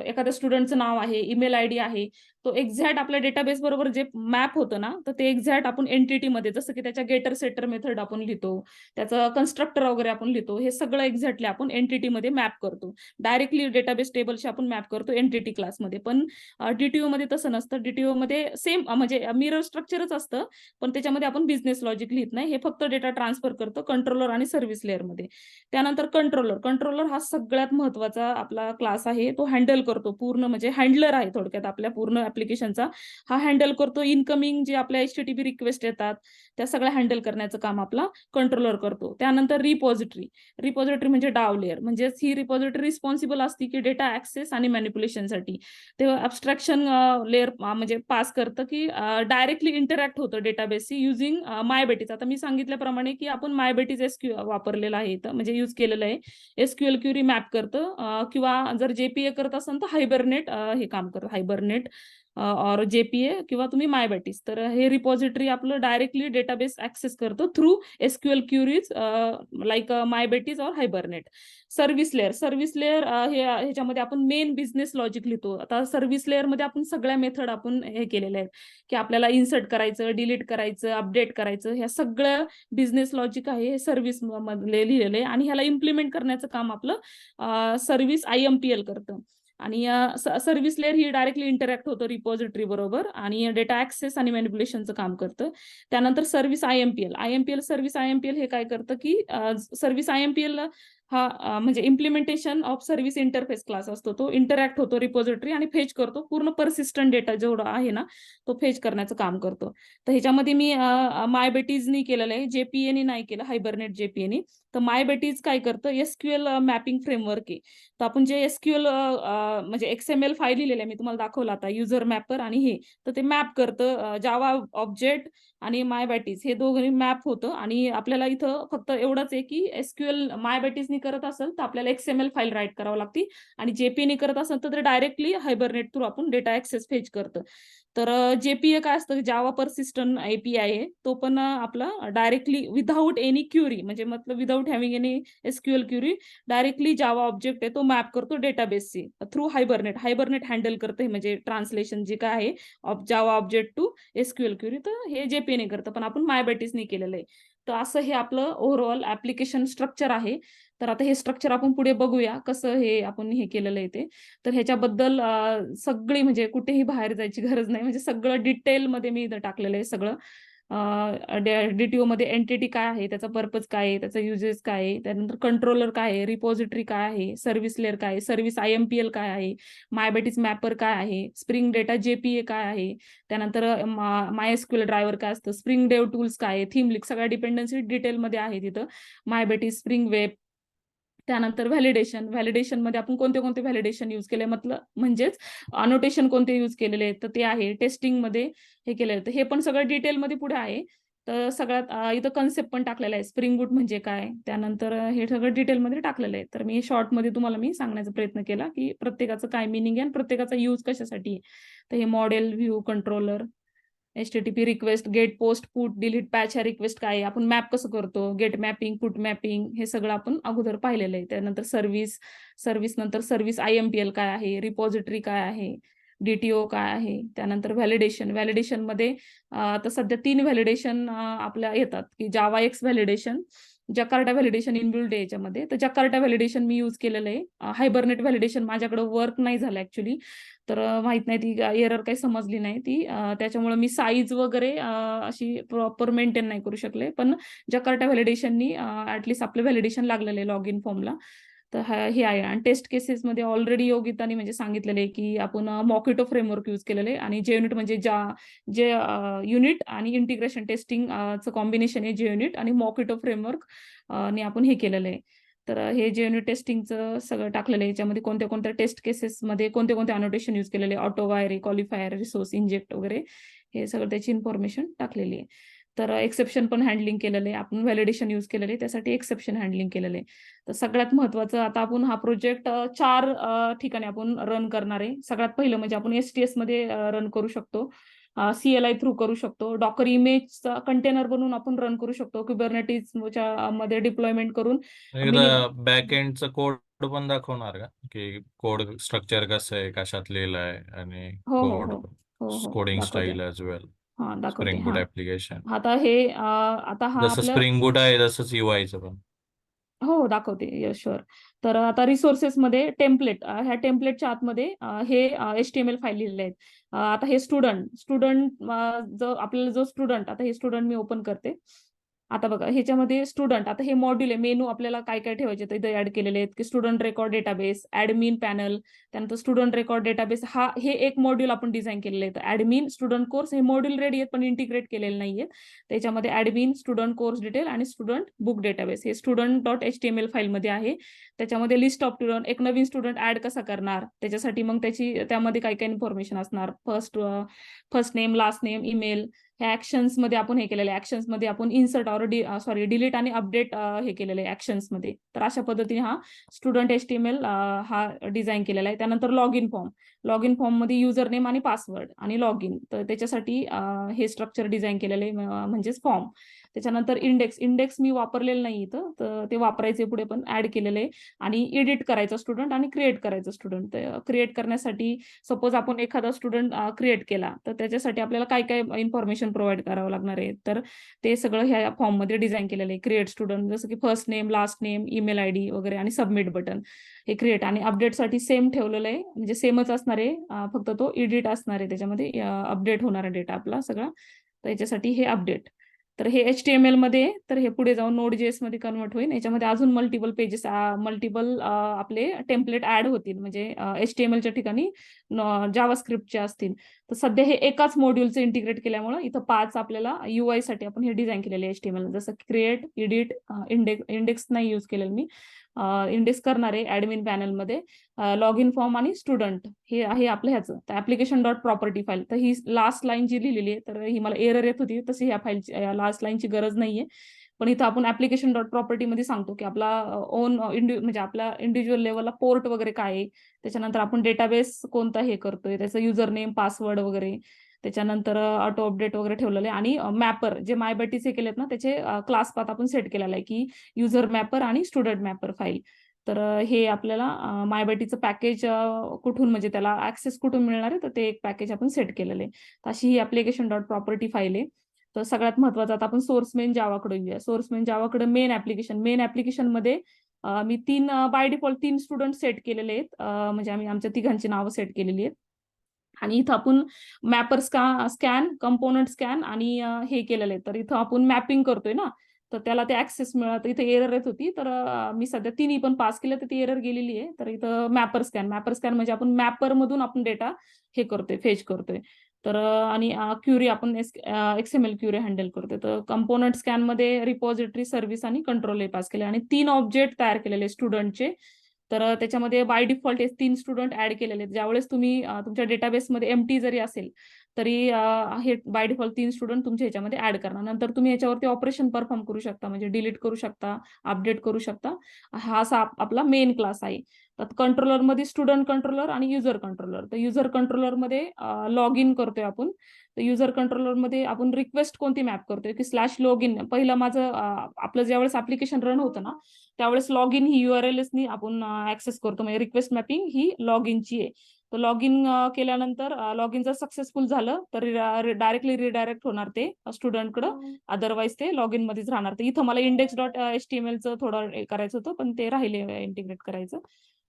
Speaker 1: एखाद्या स्टुडंटचं नाव आहे, ईमेल आयडी आहे, तो एक्झॅक्ट आपल्या डेटाबेस बरोबर जे मॅप होतं ना, तर ते एक्झॅक्ट आपण एंटिटीमध्ये, जसं की त्याच्या गेटर सेटर मेथड आपण लिहितो, त्याचं कन्स्ट्रक्टर वगैरे आपण लिहितो, हे सगळं एक्झॅक्टली आपण एंटिटीमध्ये मॅप करतो. डायरेक्टली डेटाबेस टेबलशी आपण मॅप करतो एंटिटी क्लासमध्ये. पण डीटीओ मध्ये तसं नसतं. डीटीओ मध्ये सेम म्हणजे मिरर स्ट्रक्चरच असतं, पण त्याच्यामध्ये आपण बिझनेस लॉजिक लिहित नाही. हे फक्त डेटा ट्रान्सफर करतो कंट्रोलर आणि सर्व्हिस लेअरमध्ये. त्यानंतर कंट्रोलर हा सगळ्यात महत्वाचा आपला क्लास आहे. तो हँडल करतो पूर्ण, म्हणजे हँडलर आहे थोडक्यात आपल्या पूर्ण ऍप्लिकेशनचा. हा हँडल करतो इनकमिंग जे आपल्या HTTP रिक्वेस्ट येतात, त्या सगळ्या हँडल करण्याचं काम आपला कंट्रोलर करतो. त्यानंतर रिपॉझिटरी म्हणजे डाव लेअर, म्हणजे ही रिपॉझिटरी रिस्पॉन्सिबल असते की डेटा ऍक्सेस आणि मॅनिप्युलेशनसाठी. ते अबस्ट्रॅक्शन लेअर म्हणजे पास करतं की डायरेक्टली इंटरॅक्ट होतं डेटाबेसशी युझिंग मायबेटीज. आता मी सांगितल्याप्रमाणे की आपण मायबेटीज वापरलेलं आहे इथं, म्हणजे यूज केलेलं आहे. SQL क्युरी मॅप करतं, किंवा जर JPA करत असाल तर हायबरनेट हे काम करतं, हायबरनेट और JPA किंवा तुम्ही मायबेटीज. तर हे रिपॉझिटरी आपलं डायरेक्टली डेटाबेस ऍक्सेस करतो थ्रू SQL क्युरीज लाईक मायबेटीज और हायबरनेट. सर्व्हिस लेअर हे ह्याच्यामध्ये आपण मेन बिझनेस लॉजिक लिहितो. आता सर्व्हिस लेअर मध्ये आपण सगळ्या मेथड आपण हे केलेल्या आहेत, की आपल्याला इन्सर्ट करायचं, डिलीट करायचं, अपडेट करायचं, ह्या सगळं बिझनेस लॉजिक आहे हे सर्व्हिस मधले लिहिलेले आहे. आणि ह्याला इम्प्लिमेंट करण्याचं काम आपलं सर्व्हिस IMPL करतं. आणि सर्व्हिस लेअर ही डायरेक्टली इंटरॅक्ट होतं रिपॉझिटरी बरोबर आणि डेटा ऍक्सेस आणि मॅनिप्युलेशनचं काम करतं. त्यानंतर सर्व्हिस IMPL हे काय करतं की सर्व्हिस IMPL हा म्हणजे implementation of service interface class असतो. तो इंटरॅक्ट होतो रिपॉझिटरी आणि फेच करतो पूर्ण परसिस्टंट डेटा जेवढा आहे ना, तो फेच करण्याचं काम करतो. तर ह्याच्यामध्ये मी मायबेटीजनी केलेलं आहे, JPA नाही केलं, हायबरनेट JPA. तर मायबेटीज काय करतं, SQL मॅपिंग फ्रेमवर्क आहे. तर आपण जे SQL म्हणजे XML फाईल लिहिलेलं आहे, मी तुम्हाला दाखवलं आता, युजर मॅपर आणि हे, तर ते मॅप करतं जावा ऑब्जेक्ट आणि मायबेटीज हे दोघे मॅप होतं. आणि आपल्याला इथं फक्त एवढंच आहे की SQL मायबेटीजनी करत असेल तर आपल्याला XML फाईल राईट करावं लागते, आणि JPA करत असेल तर डायरेक्टली हायबरनेट थ्रू आपण डेटा ऍक्सेस फेच करतं. तर JPA काय असतं, जावा परसिस्टंट API आहे. तो पण आपला डायरेक्टली विदाऊट एनी क्युरी, म्हणजे मतलब without having any SQL query, directly Java object आहे तो मॅप करतो डेटाबेसशी थ्रू हायबरनेट हँडल करते, म्हणजे ट्रान्सलेशन जे काय आहे Java object to SQL query. तर हे JPA करतं, पण आपण मायबेटीजनी केलेलं आहे. तर असं हे आपलं ओव्हरऑल ऍप्लिकेशन स्ट्रक्चर आहे. तर आता हे स्ट्रक्चर आपण पुढे बघूया कसं हे आपण हे केलेलं आहे ते. तर ह्याच्याबद्दल सगळी, म्हणजे कुठेही बाहेर जायची गरज नाही, म्हणजे सगळं डिटेलमध्ये मी इथं टाकलेलं आहे सगळं. DTO मध्ये एंटिटी काय आहे, त्याचा पर्पज काय आहे, त्याचा युजेस काय आहे, त्यानंतर कंट्रोलर काय आहे, रिपॉझिटरी काय आहे, सर्व्हिस लेअर काय आहे, सर्व्हिस IMPL काय आहे, मायबेटीज मॅपर काय आहे, स्प्रिंग डेटा JPA काय आहे, त्यानंतर MySQL ड्रायव्हर काय असतं, स्प्रिंग डेव टूल्स काय आहे, थीम लिंक, सगळ्या डिपेंडन्सी डिटेलमध्ये आहे तिथं. मायबेटीज, स्प्रिंग वेब. त्यानंतर व्हॅलिडेशन मध्ये आपण कोणते कोणते व्हॅलिडेशन यूज केले, म्हणजेच अनोटेशन कोणते यूज केलेले आहेत, तर ते आहे. टेस्टिंग मध्ये हे केलेलं आहे, तर हे पण सगळं डिटेलमध्ये पुढे आहे. तर सगळ्यात इथं कन्सेप्ट पण टाकलेला आहे, स्प्रिंग बूट म्हणजे काय, त्यानंतर हे सगळं डिटेलमध्ये टाकलेलं आहे. तर मी शॉर्टमध्ये तुम्हाला सांगण्याचा प्रयत्न केला की प्रत्येकाचं काय मिनिंग आहे आणि प्रत्येकाचा यूज कशासाठी आहे. तर हे model, view, controller, HTTP request, get, post, put, delete, patch ह्या रिक्वेस्ट काय आहे, आपण मॅप कसं करतो, गेट मॅपिंग, पुट मॅपिंग, हे सगळं आपण अगोदर पाहिलेलं आहे. त्यानंतर नंतर सर्व्हिस IMPL काय आहे, रिपॉझिटरी काय आहे, DTO काय आहे, त्यानंतर व्हॅलिडेशन मध्ये आता सध्या 3 व्हॅलिडेशन आपल्या येतात, की Java X validation, Jakarta validation inbuilt आहे याच्यामध्ये. तर जकार्टा व्हॅलिडेशन मी यूज केलेलं आहे. हायबरनेट व्हॅलिडेशन माझ्याकडे वर्क नाही झालं ऍक्च्युली, तर माहित नाही, ती एरर काही समजली नाही ती, त्याच्यामुळे मी साईज वगैरे अशी प्रॉपर मेंटेन नाही करू शकले. पण जकार्टा व्हॅलिडेशननी ऍटलीस्ट आपलं व्हॅलिडेशन लागलेलं आहे लॉग इन फॉर्मला. तर हे आहे. आणि टेस्ट केसेसमध्ये ऑलरेडी योगिताने म्हणजे सांगितलेले आहे की आपण मॉकिटो फ्रेमवर्क यूज केलेले आहे आणि जे युनिट म्हणजे जे युनिट आणि इंटिग्रेशन टेस्टिंग चं कॉम्बिनेशन आहे जे युनिट आणि मॉकिटो फ्रेमवर्क ने आपण हे केलेलं आहे. तर हे जे युनिट टेस्टिंगचं सगळं टाकलेलं आहे. याच्यामध्ये कोणत्या कोणत्या टेस्ट केसेसमध्ये कोणते कोणते अनोटेशन यूज केलेले auto wire qualifier resource inject वगैरे हे सगळं त्याची इन्फॉर्मेशन टाकलेली आहे. तर एक्सेप्शन पण हँडलिंग केलेलं आहे. आपण व्हॅलिडेशन यूज केलेलं आहे त्यासाठी एक्सेप्शन हँडलिंग केलेलं आहे. तर सगळ्यात महत्त्वाचं आता आपण हा प्रोजेक्ट 4 ठिकाणी आपण रन करणार आहे. सगळ्यात पहिलं म्हणजे आपण STS मध्ये रन करू शकतो. CLI थ्रू करू शकतो. डॉकर इमेजचा कंटेनर बनवून आपण रन करू शकतो. कुबरनेटिसच्या मध्ये डिप्लॉयमेंट करून
Speaker 2: एकदा बॅक एंडचा कोड पण दाखवणार का, की कोड स्ट्रक्चर कसं आहे, कशात लिहिलंय, आणि
Speaker 1: हो हो
Speaker 2: कोड
Speaker 1: हो हो हो
Speaker 2: कोडिंग
Speaker 1: दाखवते.
Speaker 2: स्टाईल ॲज वेल,
Speaker 1: हा दाखवते.
Speaker 2: स्प्रिंग बूट
Speaker 1: हा
Speaker 2: ऍप्लिकेशन
Speaker 1: आता हे आता हा
Speaker 2: जसं
Speaker 1: आपलं
Speaker 2: स्प्रिंग बूट आहे तसंच UI चं पण.
Speaker 1: हो दाखवते शुअर. तर आता रिसोर्सेसमध्ये टेम्पलेट ह्या टेम्पलेटच्या आतमध्ये हे HTML फाईल लिहिलेले आहेत. आता हे स्टुडंट जो आपल्याला जो स्टुडंट आता हे स्टुडंट मी ओपन करते. आता बघा ह्याच्यामध्ये स्टुडंट आता हे मॉड्यूल आहे मेनू आपल्याला काय काय ठेवायचे तर इथे ऍड केलेले आहेत की student record database admin panel त्यानंतर स्टुडंट रेकॉर्ड डेटाबेस हे एक मॉड्यूल आपण डिझाईन केलेलं आहे. ऍडमिन स्टुडंट कोर्स हे मॉड्यूल रेडी आहेत पण इंटिग्रेट केलेले नाहीये. त्याच्यामध्ये ऍडमिन स्टुडंट कोर्स डिटेल आणि स्टुडंट बुक डेटाबेस हे student.html फाईलमध्ये आहे. त्याच्यामध्ये लिस्ट ऑफ स्टुडंट एक नवीन स्टुडंट ऍड कसा करणार त्याच्यासाठी मग त्यामध्ये काय काय इन्फॉर्मेशन असणार first name last name email ह्या ऍक्शन्स मध्ये आपण हे केलेलं आहे. ऍक्शन्स मध्ये आपण इन्सर्ट ऑर डिलीट आणि अपडेट हे केलेलं आहे ऍक्शन्स मध्ये. तर अशा पद्धतीने हा स्टुडंट HTML हा डिझाईन केलेला आहे. त्यानंतर लॉग इन फॉर्म मध्ये युजर नेम आणि पासवर्ड आणि लॉग इन तर त्याच्यासाठी हे स्ट्रक्चर डिझाईन केलेलं आहे म्हणजेच फॉर्म. त्याच्यानंतर इंडेक्स मी वापरलेलं नाही इथं तर ते वापरायचे पुढे पण ऍड केलेलं आहे. आणि एडिट करायचा स्टुडंट आणि क्रिएट करायचं स्टुडंट. क्रिएट करण्यासाठी सपोज आपण एखादा स्टुडंट क्रिएट केला तर त्याच्यासाठी आपल्याला काय काय इन्फॉर्मेशन प्रोव्हाइड करावं लागणार आहे तर ते सगळं ह्या फॉर्म मध्ये डिझाईन केलेलं आहे. क्रिएट स्टुडंट जसं की first name last name email ID वगैरे आणि सबमिट बटन हे क्रिएट आणि अपडेटसाठी सेम ठेवलेलं आहे म्हणजे सेमच असणार आहे. फक्त तो एडिट असणार आहे त्याच्यामध्ये अपडेट होणारा डेटा आपला सगळा तर याच्यासाठी हे अपडेट. तर हे HTML मध्ये तर हे पुढे जाऊन Node.js मध्ये कन्वर्ट होईल. याच्यामध्ये अजून मल्टिपल पेजेस मल्टिपल आपले टेम्पलेट ऍड होतील म्हणजे HTMLच्या ठिकाणी जावास्क्रिप्टचे असतील. तर सध्या हे एकाच मॉड्यूलचं इंटिग्रेट केल्यामुळे इथं 5 आपल्याला UI साठी आपण हे डिझाईन केलेले HTML जसं क्रिएट एडिट इंडेक्स नाही यूज केलेलं मी. इंडेक्स करणार आहे ऍडमिन पॅनलमध्ये लॉग इन फॉर्म आणि स्टुडंट हे आहे आपलं ह्याचं. तर ऍप्लिकेशन डॉट प्रॉपर्टी फाईल तर ही लास्ट लाईन जी लिहिलेली आहे तर ही मला एरर येत होती तशी ह्या फाईलची लास्ट लाईनची गरज नाहीये. पण इथं आपण ऍप्लिकेशन डॉट प्रॉपर्टी मध्ये सांगतो की आपला ओन म्हणजे आपल्या इंडिव्हिज्युअल लेवलला पोर्ट वगैरे काय आहे. त्याच्यानंतर आपण डेटाबेस कोणता हे करतोय त्याचं युजर नेम पासवर्ड वगैरे. त्याच्यानंतर ऑटो अपडेट वगैरे ठेवलेले आणि मॅपर जे मायबॅटीचे केलेत ना त्याचे क्लास पाथ आपण सेट केलेला आहे की युजर मॅपर आणि स्टुडंट मॅपर फाईल. तर हे आपल्याला मायबॅटीचं पॅकेज कुठून म्हणजे त्याला ऍक्सेस कुठून मिळणार आहे तर ते एक पॅकेज आपण सेट केलेलं आहे. तर अशी ही ऍप्लिकेशन डॉट प्रॉपर्टी फाईल आहे. तर सगळ्यात महत्त्वाचं आता आपण सोर्स मेन जावाकडे येऊया. सोर्स मेन जावाकडे मेन ऍप्लिकेशन मध्ये मी बाय डिफॉल्ट 3 स्टुडंट सेट केलेले आहेत म्हणजे आम्ही आमच्या तिघांची नावं सेट केलेली आहेत. आणि इथं आपण मॅपर स्कॅन कंपोनंट स्कॅन आणि हे केलेलं आहे. तर इथं आपण मॅपिंग करतोय ना तर त्याला ते ऍक्सेस मिळत इथे एरर येत होती तर मी सध्या तिन्ही पण पास केलं तर ती एरर गेलेली आहे. तर इथं मॅपर स्कॅन म्हणजे आपण मॅपर मधून आपण डेटा हे करतोय फेच करतोय. तर आणि क्युरी आपण XML क्युरी हँडल करतोय. तर कंपोनंट स्कॅन मध्ये रिपॉझिटरी सर्व्हिस आणि कंट्रोल हे पास केले आणि 3 ऑब्जेक्ट तयार केलेले स्टुडंटचे. तर त्याच्यामध्ये बाय डिफॉल्ट 3 स्टुडंट ऍड केलेले आहेत. ज्यावेळेस तुम्ही तुमच्या डेटाबेसमध्ये एम्प्टी जरी असेल तरी हे बाय डिफॉल्ट 3 स्टुडंट तुमच्या ह्याच्यामध्ये ऍड करणार. नंतर तुम्ही याच्यावरती ऑपरेशन परफॉर्म करू शकता म्हणजे डिलीट करू शकता अपडेट करू शकता. हा असा आपला मेन क्लास आहे. तर कंट्रोलर मध्ये स्टुडंट कंट्रोलर आणि युजर कंट्रोलर. तर युजर कंट्रोलर मध्ये लॉग इन करतोय आपण. तर युजर कंट्रोलर मध्ये आपण रिक्वेस्ट कोणती मॅप करतोय की स्लॅश लॉग इन पहिलं माझं आपलं ज्यावेळेस ऍप्लिकेशन रन होतं ना त्यावेळेस लॉग इन ही URL नी आपण ऍक्सेस करतो म्हणजे रिक्वेस्ट मॅपिंग ही लॉग इनची आहे. तर लॉग इन केल्यानंतर लॉग इन जर सक्सेसफुल झालं तर डायरेक्टली रिडायरेक्ट होणार ते स्टुडंटकडं. अदरवाईज ते लॉग इन मध्येच राहणार. तर इथं मला index.html चं थोडं करायचं होतं पण ते राहिले इंटिग्रेट करायचं.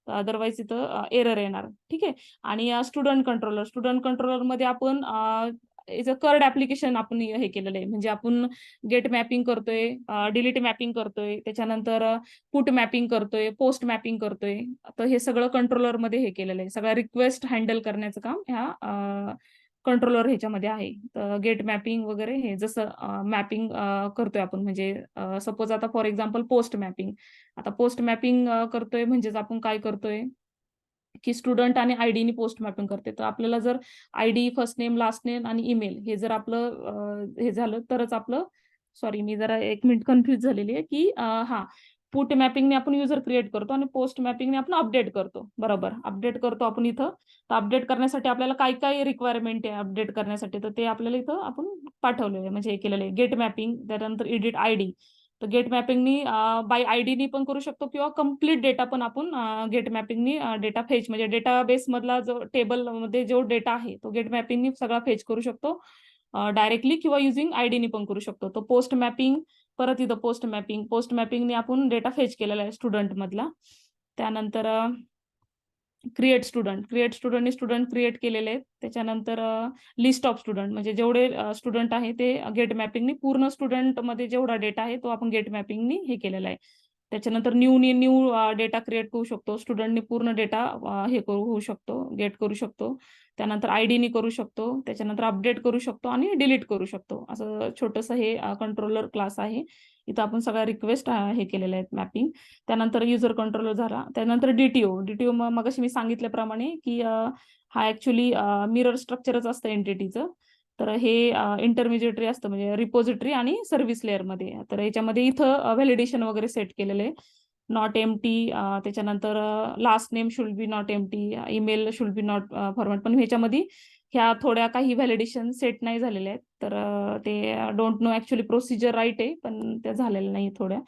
Speaker 1: अदरवाईज इथं एरर येणार ठीक आहे. आणि स्टुडंट कंट्रोलर मध्ये आपण इज अ कर्ड ऍप्लिकेशन आपण हे केलेलं आहे. म्हणजे आपण गेट मॅपिंग करतोय, डिलीट मॅपिंग करतोय, त्याच्यानंतर पुट मॅपिंग करतोय, पोस्ट मॅपिंग करतोय. तर हे सगळं कंट्रोलर मध्ये हे केलेलं आहे. सगळ्या रिक्वेस्ट हँडल करण्याचं काम ह्या कंट्रोलर ह्याच्यामध्ये आहे. तर गेट मॅपिंग वगैरे हे जसं मॅपिंग करतोय आपण, म्हणजे सपोज आता फॉर एक्झाम्पल पोस्ट मॅपिंग. आता पोस्ट मॅपिंग करतोय म्हणजेच आपण काय करतोय की स्टुडंट आणि आयडीनी पोस्ट मॅपिंग करते. तर आपल्याला जर ID, first name, last name आणि ईमेल हे जर आपलं हे झालं तरच आपलं, सॉरी मी जरा 1 मिनिट कन्फ्युज झालेली आहे की हा पुट मॅपिंगने आपण युजर क्रिएट करतो आणि पोस्ट मॅपिंगने आपण अपडेट करतो. बरोबर, अपडेट करतो आपण इथं. तर अपडेट करण्यासाठी आपल्याला काय काय रिक्वायरमेंट आहे अपडेट करण्यासाठी, तर ते आपल्याला इथं आपण पाठवलेलं आहे, म्हणजे हे केलेलं आहे. गेट मॅपिंग, त्यानंतर एडिट आयडी. तर गेट मॅपिंगनी बाय आयडीनी पण करू शकतो किंवा कम्प्लीट डेटा पण आपण गेट मॅपिंगनी डेटा फेच, म्हणजे डेटाबेस मधला जो टेबल मध्ये जो डेटा आहे तो गेट मॅपिंगनी सगळा फेच करू शकतो डायरेक्टली, किंवा युझिंग आयडीनी पण करू शकतो. तो पोस्ट मॅपिंग, परत इथं पोस्ट मॅपिंगने आपण डेटा फेच केलेला आहे स्टुडंट मधला. त्यानंतर क्रिएट स्टुडंटने स्टुडंट क्रिएट केलेले आहेत. त्याच्यानंतर लिस्ट ऑफ स्टुडंट, म्हणजे जेवढे स्टुडंट आहे ते गेट मॅपिंगनी, पूर्ण स्टुडंट मध्ये जेवढा डेटा आहे तो आपण गेट मॅपिंगनी हे केलेला आहे. त्याच्यानंतर न्यू डेटा क्रिएट करू शकतो स्टुडंटनी, पूर्ण डेटा हे होऊ शकतो, गेट करू शकतो. त्यानंतर आयडीनी करू शकतो, त्याच्यानंतर अपडेट करू शकतो आणि डिलीट करू शकतो. असं छोटंसं हे कंट्रोलर क्लास आहे. इथं आपण सगळ्या रिक्वेस्ट हे केलेल्या आहेत मॅपिंग. त्यानंतर युजर कंट्रोलर झाला. त्यानंतर डीटीओ मगाशी मी सांगितल्याप्रमाणे की हा ऍक्च्युली मिरर स्ट्रक्चरच असतं एंटिटीचं. तर हे इंटरमिजिएटरी असतं, म्हणजे रिपोजिटरी आणि सर्व्हिस लेअरमध्ये. तर याच्यामध्ये इथं व्हॅलिडेशन वगैरे सेट केलेलं आहे. नॉट एम्प्टी, त्याच्यानंतर last name should be not empty, email should be not format. पण ह्याच्यामध्ये ह्या थोड्या काही व्हॅलिडेशन सेट नाही झालेल्या आहेत. तर ते don't know actually procedure right आहे, पण त्या झालेल्या नाही थोड्या.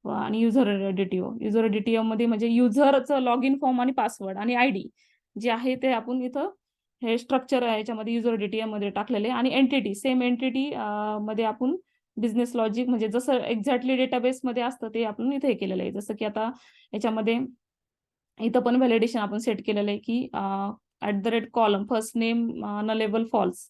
Speaker 1: आणि युजर डीटीओ मध्ये म्हणजे युजरचं लॉग इन फॉर्म आणि पासवर्ड आणि आयडी जे आहे ते आपण इथं हे स्ट्रक्चर याच्यामध्ये युजर डीटीएम मध्ये टाकलेले. आणि एंटिटी, सेम एंटिटी मध्ये आपण बिझनेस लॉजिक, म्हणजे जसं एक्झॅक्टली डेटाबेस मध्ये असतं ते आपण इथे केलेलं आहे. जसं की आता याच्यामध्ये इथं पण व्हॅलिडेशन आपण सेट केलेलं आहे की @column, first name nullable false,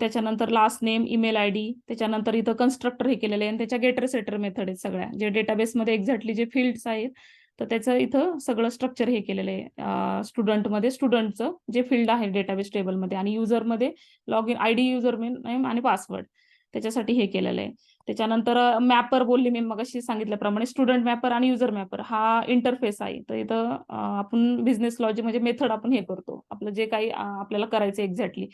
Speaker 1: त्याच्यानंतर लास्ट नेम, ईमेल आयडी, त्याच्यानंतर इथं कन्स्ट्रक्टर हे केलेलं आहे आणि त्याच्या गेटर सेटर मेथड आहेत सगळ्या, जे डेटाबेसमध्ये एक्झॅक्टली जे फील्ड्स आहेत. तर त्याचं इथं सगळं स्ट्रक्चर हे केलेलं आहे. स्टुडंटमध्ये स्टुडंटचं जे फील्ड आहे डेटाबेस टेबलमध्ये, आणि युजरमध्ये log in ID, user name आणि पासवर्ड, त्याच्यासाठी हे केलेलं आहे. त्याच्यानंतर मॅपर बोलली मी मगाशी सांगितल्याप्रमाणे, स्टुडंट मॅपर आणि युजर मॅपर हा इंटरफेस आहे. तर इथं आपण बिझनेस लॉजिक म्हणजे मेथड आपण हे करतो, आपलं जे काही आपल्याला करायचं एक्झॅक्टली.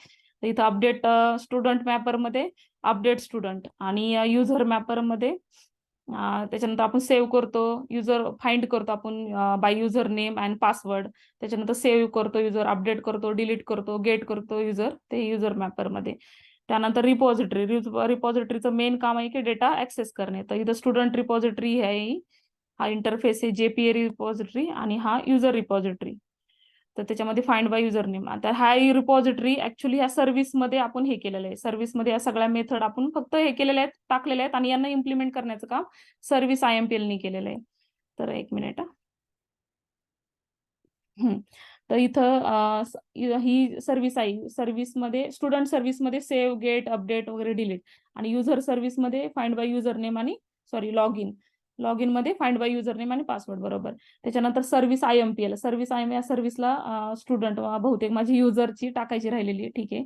Speaker 1: तर इथं अपडेट स्टुडंट मॅपरमध्ये अपडेट स्टुडंट, आणि युजर मॅपरमध्ये त्याच्यानंतर आपण सेव्ह करतो, युजर फाइंड करतो आपण by user name and password. त्याच्यानंतर सेव्ह करतो युजर, अपडेट करतो, डिलीट करतो, गेट करतो युजर, ते युजर मॅपरमध्ये. त्यानंतर रिपॉझिटरीचं मेन काम आहे की डेटा ऍक्सेस करणे. तर इथं स्टुडंट रिपॉझिटरी आहे, हा इंटरफेस आहे जेपीए रिपॉझिटरी, आणि हा युजर रिपॉझिटरी. तर त्याच्यामध्ये फाइंड बाय युजर नेम. आता हा रिपॉझिटरी ऍक्च्युली ह्या सर्व्हिसमध्ये आपण हे केलेलं आहे. सर्व्हिसमध्ये या सगळ्या मेथड आपण फक्त हे केलेल्या आहेत, टाकलेल्या आहेत, आणि यांना इम्प्लिमेंट करण्याचं काम सर्व्हिस IMPL नी केलेलं आहे. तर 1 मिनिट. तर इथं ही सर्व्हिस आहे. सर्व्हिसमध्ये स्टुडंट सर्व्हिसमध्ये सेव्ह, गेट, अपडेट वगैरे डिलीट, आणि युजर सर्व्हिसमध्ये फाइंड बाय युजर नेम आणि लॉग इन मध्ये फाइंड बाय युजर नेम आणि पासवर्ड. बरोबर. त्याच्यानंतर सर्व्हिस IMPL, या सर्व्हिसला स्टुडंट, बहुतेक माझी युजरची टाकायची राहिलेली, ठीक आहे.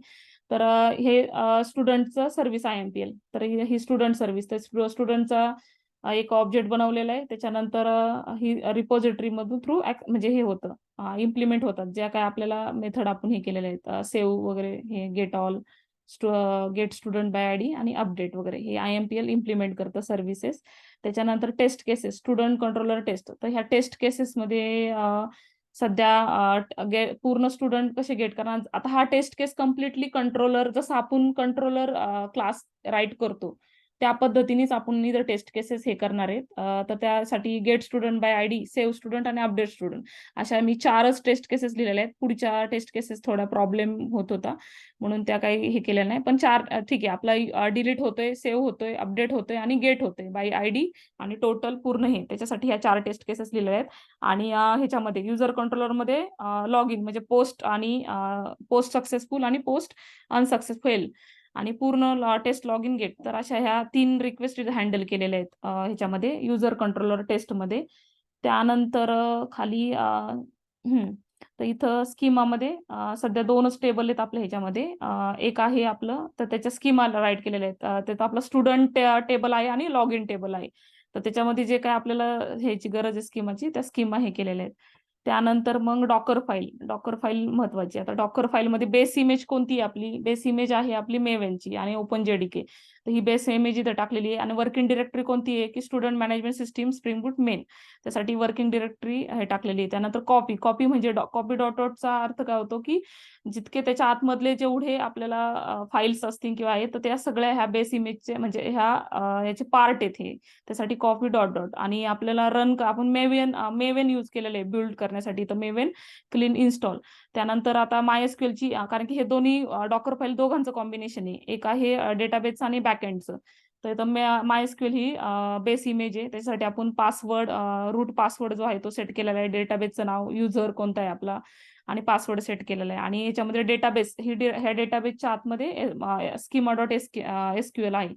Speaker 1: तर हे स्टुडंटचं सर्व्हिस IMPL. तर ही स्टुडंट सर्व्हिस, तर स्टुडंटचा एक ऑब्जेक्ट बनवलेला आहे. त्याच्यानंतर ही रिपॉझिटरी मधून थ्रू म्हणजे हे होतं, इम्प्लिमेंट होतात ज्या काय आपल्याला मेथड आपण हे केलेले आहेत, सेव्ह वगैरे, हे get all, get student by ID आणि अपडेट वगैरे, हे IMPL इम्प्लिमेंट करतं सर्व्हिसेस. त्याच्यानंतर test cases, student controller test. तर ह्या टेस्ट केसेसमध्ये सध्या पूर्ण स्टुडंट कसे गेट करणार. आता हा टेस्ट केस कम्प्लिटली कंट्रोलर, जसं आपण कंट्रोलर क्लास राईट करतो त्या पद्धतीनेच आपण इथं टेस्ट केसेस हे करणार आहेत. तर त्यासाठी get student by ID, save student आणि अपडेट स्टुडंट, अशा मी 4च टेस्ट केसेस लिहिलेल्या आहेत. पुढच्या टेस्ट केसेस थोडा प्रॉब्लेम होत होता म्हणून त्या काही हे केलेल्या नाही, पण 4 ठीक आहे. आपला डिलीट होतोय, सेव्ह होतोय, अपडेट होतोय आणि गेट होतोय बाय आयडी, आणि टोटल पूर्ण हे त्याच्यासाठी ह्या 4 टेस्ट केसेस लिहिलेल्या आहेत. आणि ह्याच्यामध्ये युजर कंट्रोलरमध्ये लॉग इन म्हणजे पोस्ट सक्सेसफुल आणि पोस्ट अनसक्सेसफुल, आणि पूर्ण टेस्ट लॉग इन गेट, तर अशा ह्या 3 रिक्वेस्ट हँडल केलेल्या आहेत ह्याच्यामध्ये युजर कंट्रोलर टेस्टमध्ये. त्यानंतर खाली तर इथं स्कीमामध्ये सध्या 2च टेबल आहेत आपल्या ह्याच्यामध्ये. एक आहे आपलं, तर त्याच्या स्कीमा राईट केलेल्या आहेत. त्यात आपला स्टुडंट टेबल आहे आणि लॉग इन टेबल आहे. तर त्याच्यामध्ये जे काय आपल्याला ह्याची गरज आहे स्कीमाची, त्या स्कीमा हे केलेल्या आहेत. त्यानंतर मग डॉकर फाईल महत्वाची. आता डॉकर फाईलमध्ये बेस इमेज कोणती आहे आपली? बेस इमेज आहे आपली मेवेनची आणि ओपन जेडीके. तर ही बेस इमेज इथं टाकलेली आहे. आणि वर्किंग डिरेक्टरी कोणती आहे? की स्टुडंट मॅनेजमेंट सिस्टीम स्प्रिंग बूट मेन. त्यासाठी वर्किंग डिरेक्टरी हे टाकलेली आहे. त्यानंतर कॉपी म्हणजे कॉपी डॉटचा अर्थ काय होतो की जितके त्याच्या आतमधले जेवढे आपल्याला फाईल्स असतील किंवा आहेत, तर त्या सगळ्या ह्या बेस इमेजचे म्हणजे याचे पार्ट आहेत हे. त्यासाठी कॉपी डॉट. आणि आपल्याला आपण मेवेन यूज केलेलं आहे बिल्ड करण्यासाठी, तर मेवेन क्लीन इन्स्टॉल. त्यानंतर आता मायएसक्यूएलची, कारण की हे दोन्ही डॉकर फाईल दोघांचं कॉम्बिनेशन आहे. एक आहे डेटाबेसचं आणि बॅकएंडचं. तर मायएसक्यूएल ही बेस इमेज आहे. त्याच्यासाठी आपण रूट पासवर्ड जो आहे तो सेट केलेला आहे. डेटाबेसचं नाव, युजर कोणता आहे आपला आणि पासवर्ड सेट केलेला आहे. आणि याच्यामध्ये डेटाबेस ह्या डेटाबेसच्या आतमध्ये स्कीमा डॉट एसक्यूएल आहे,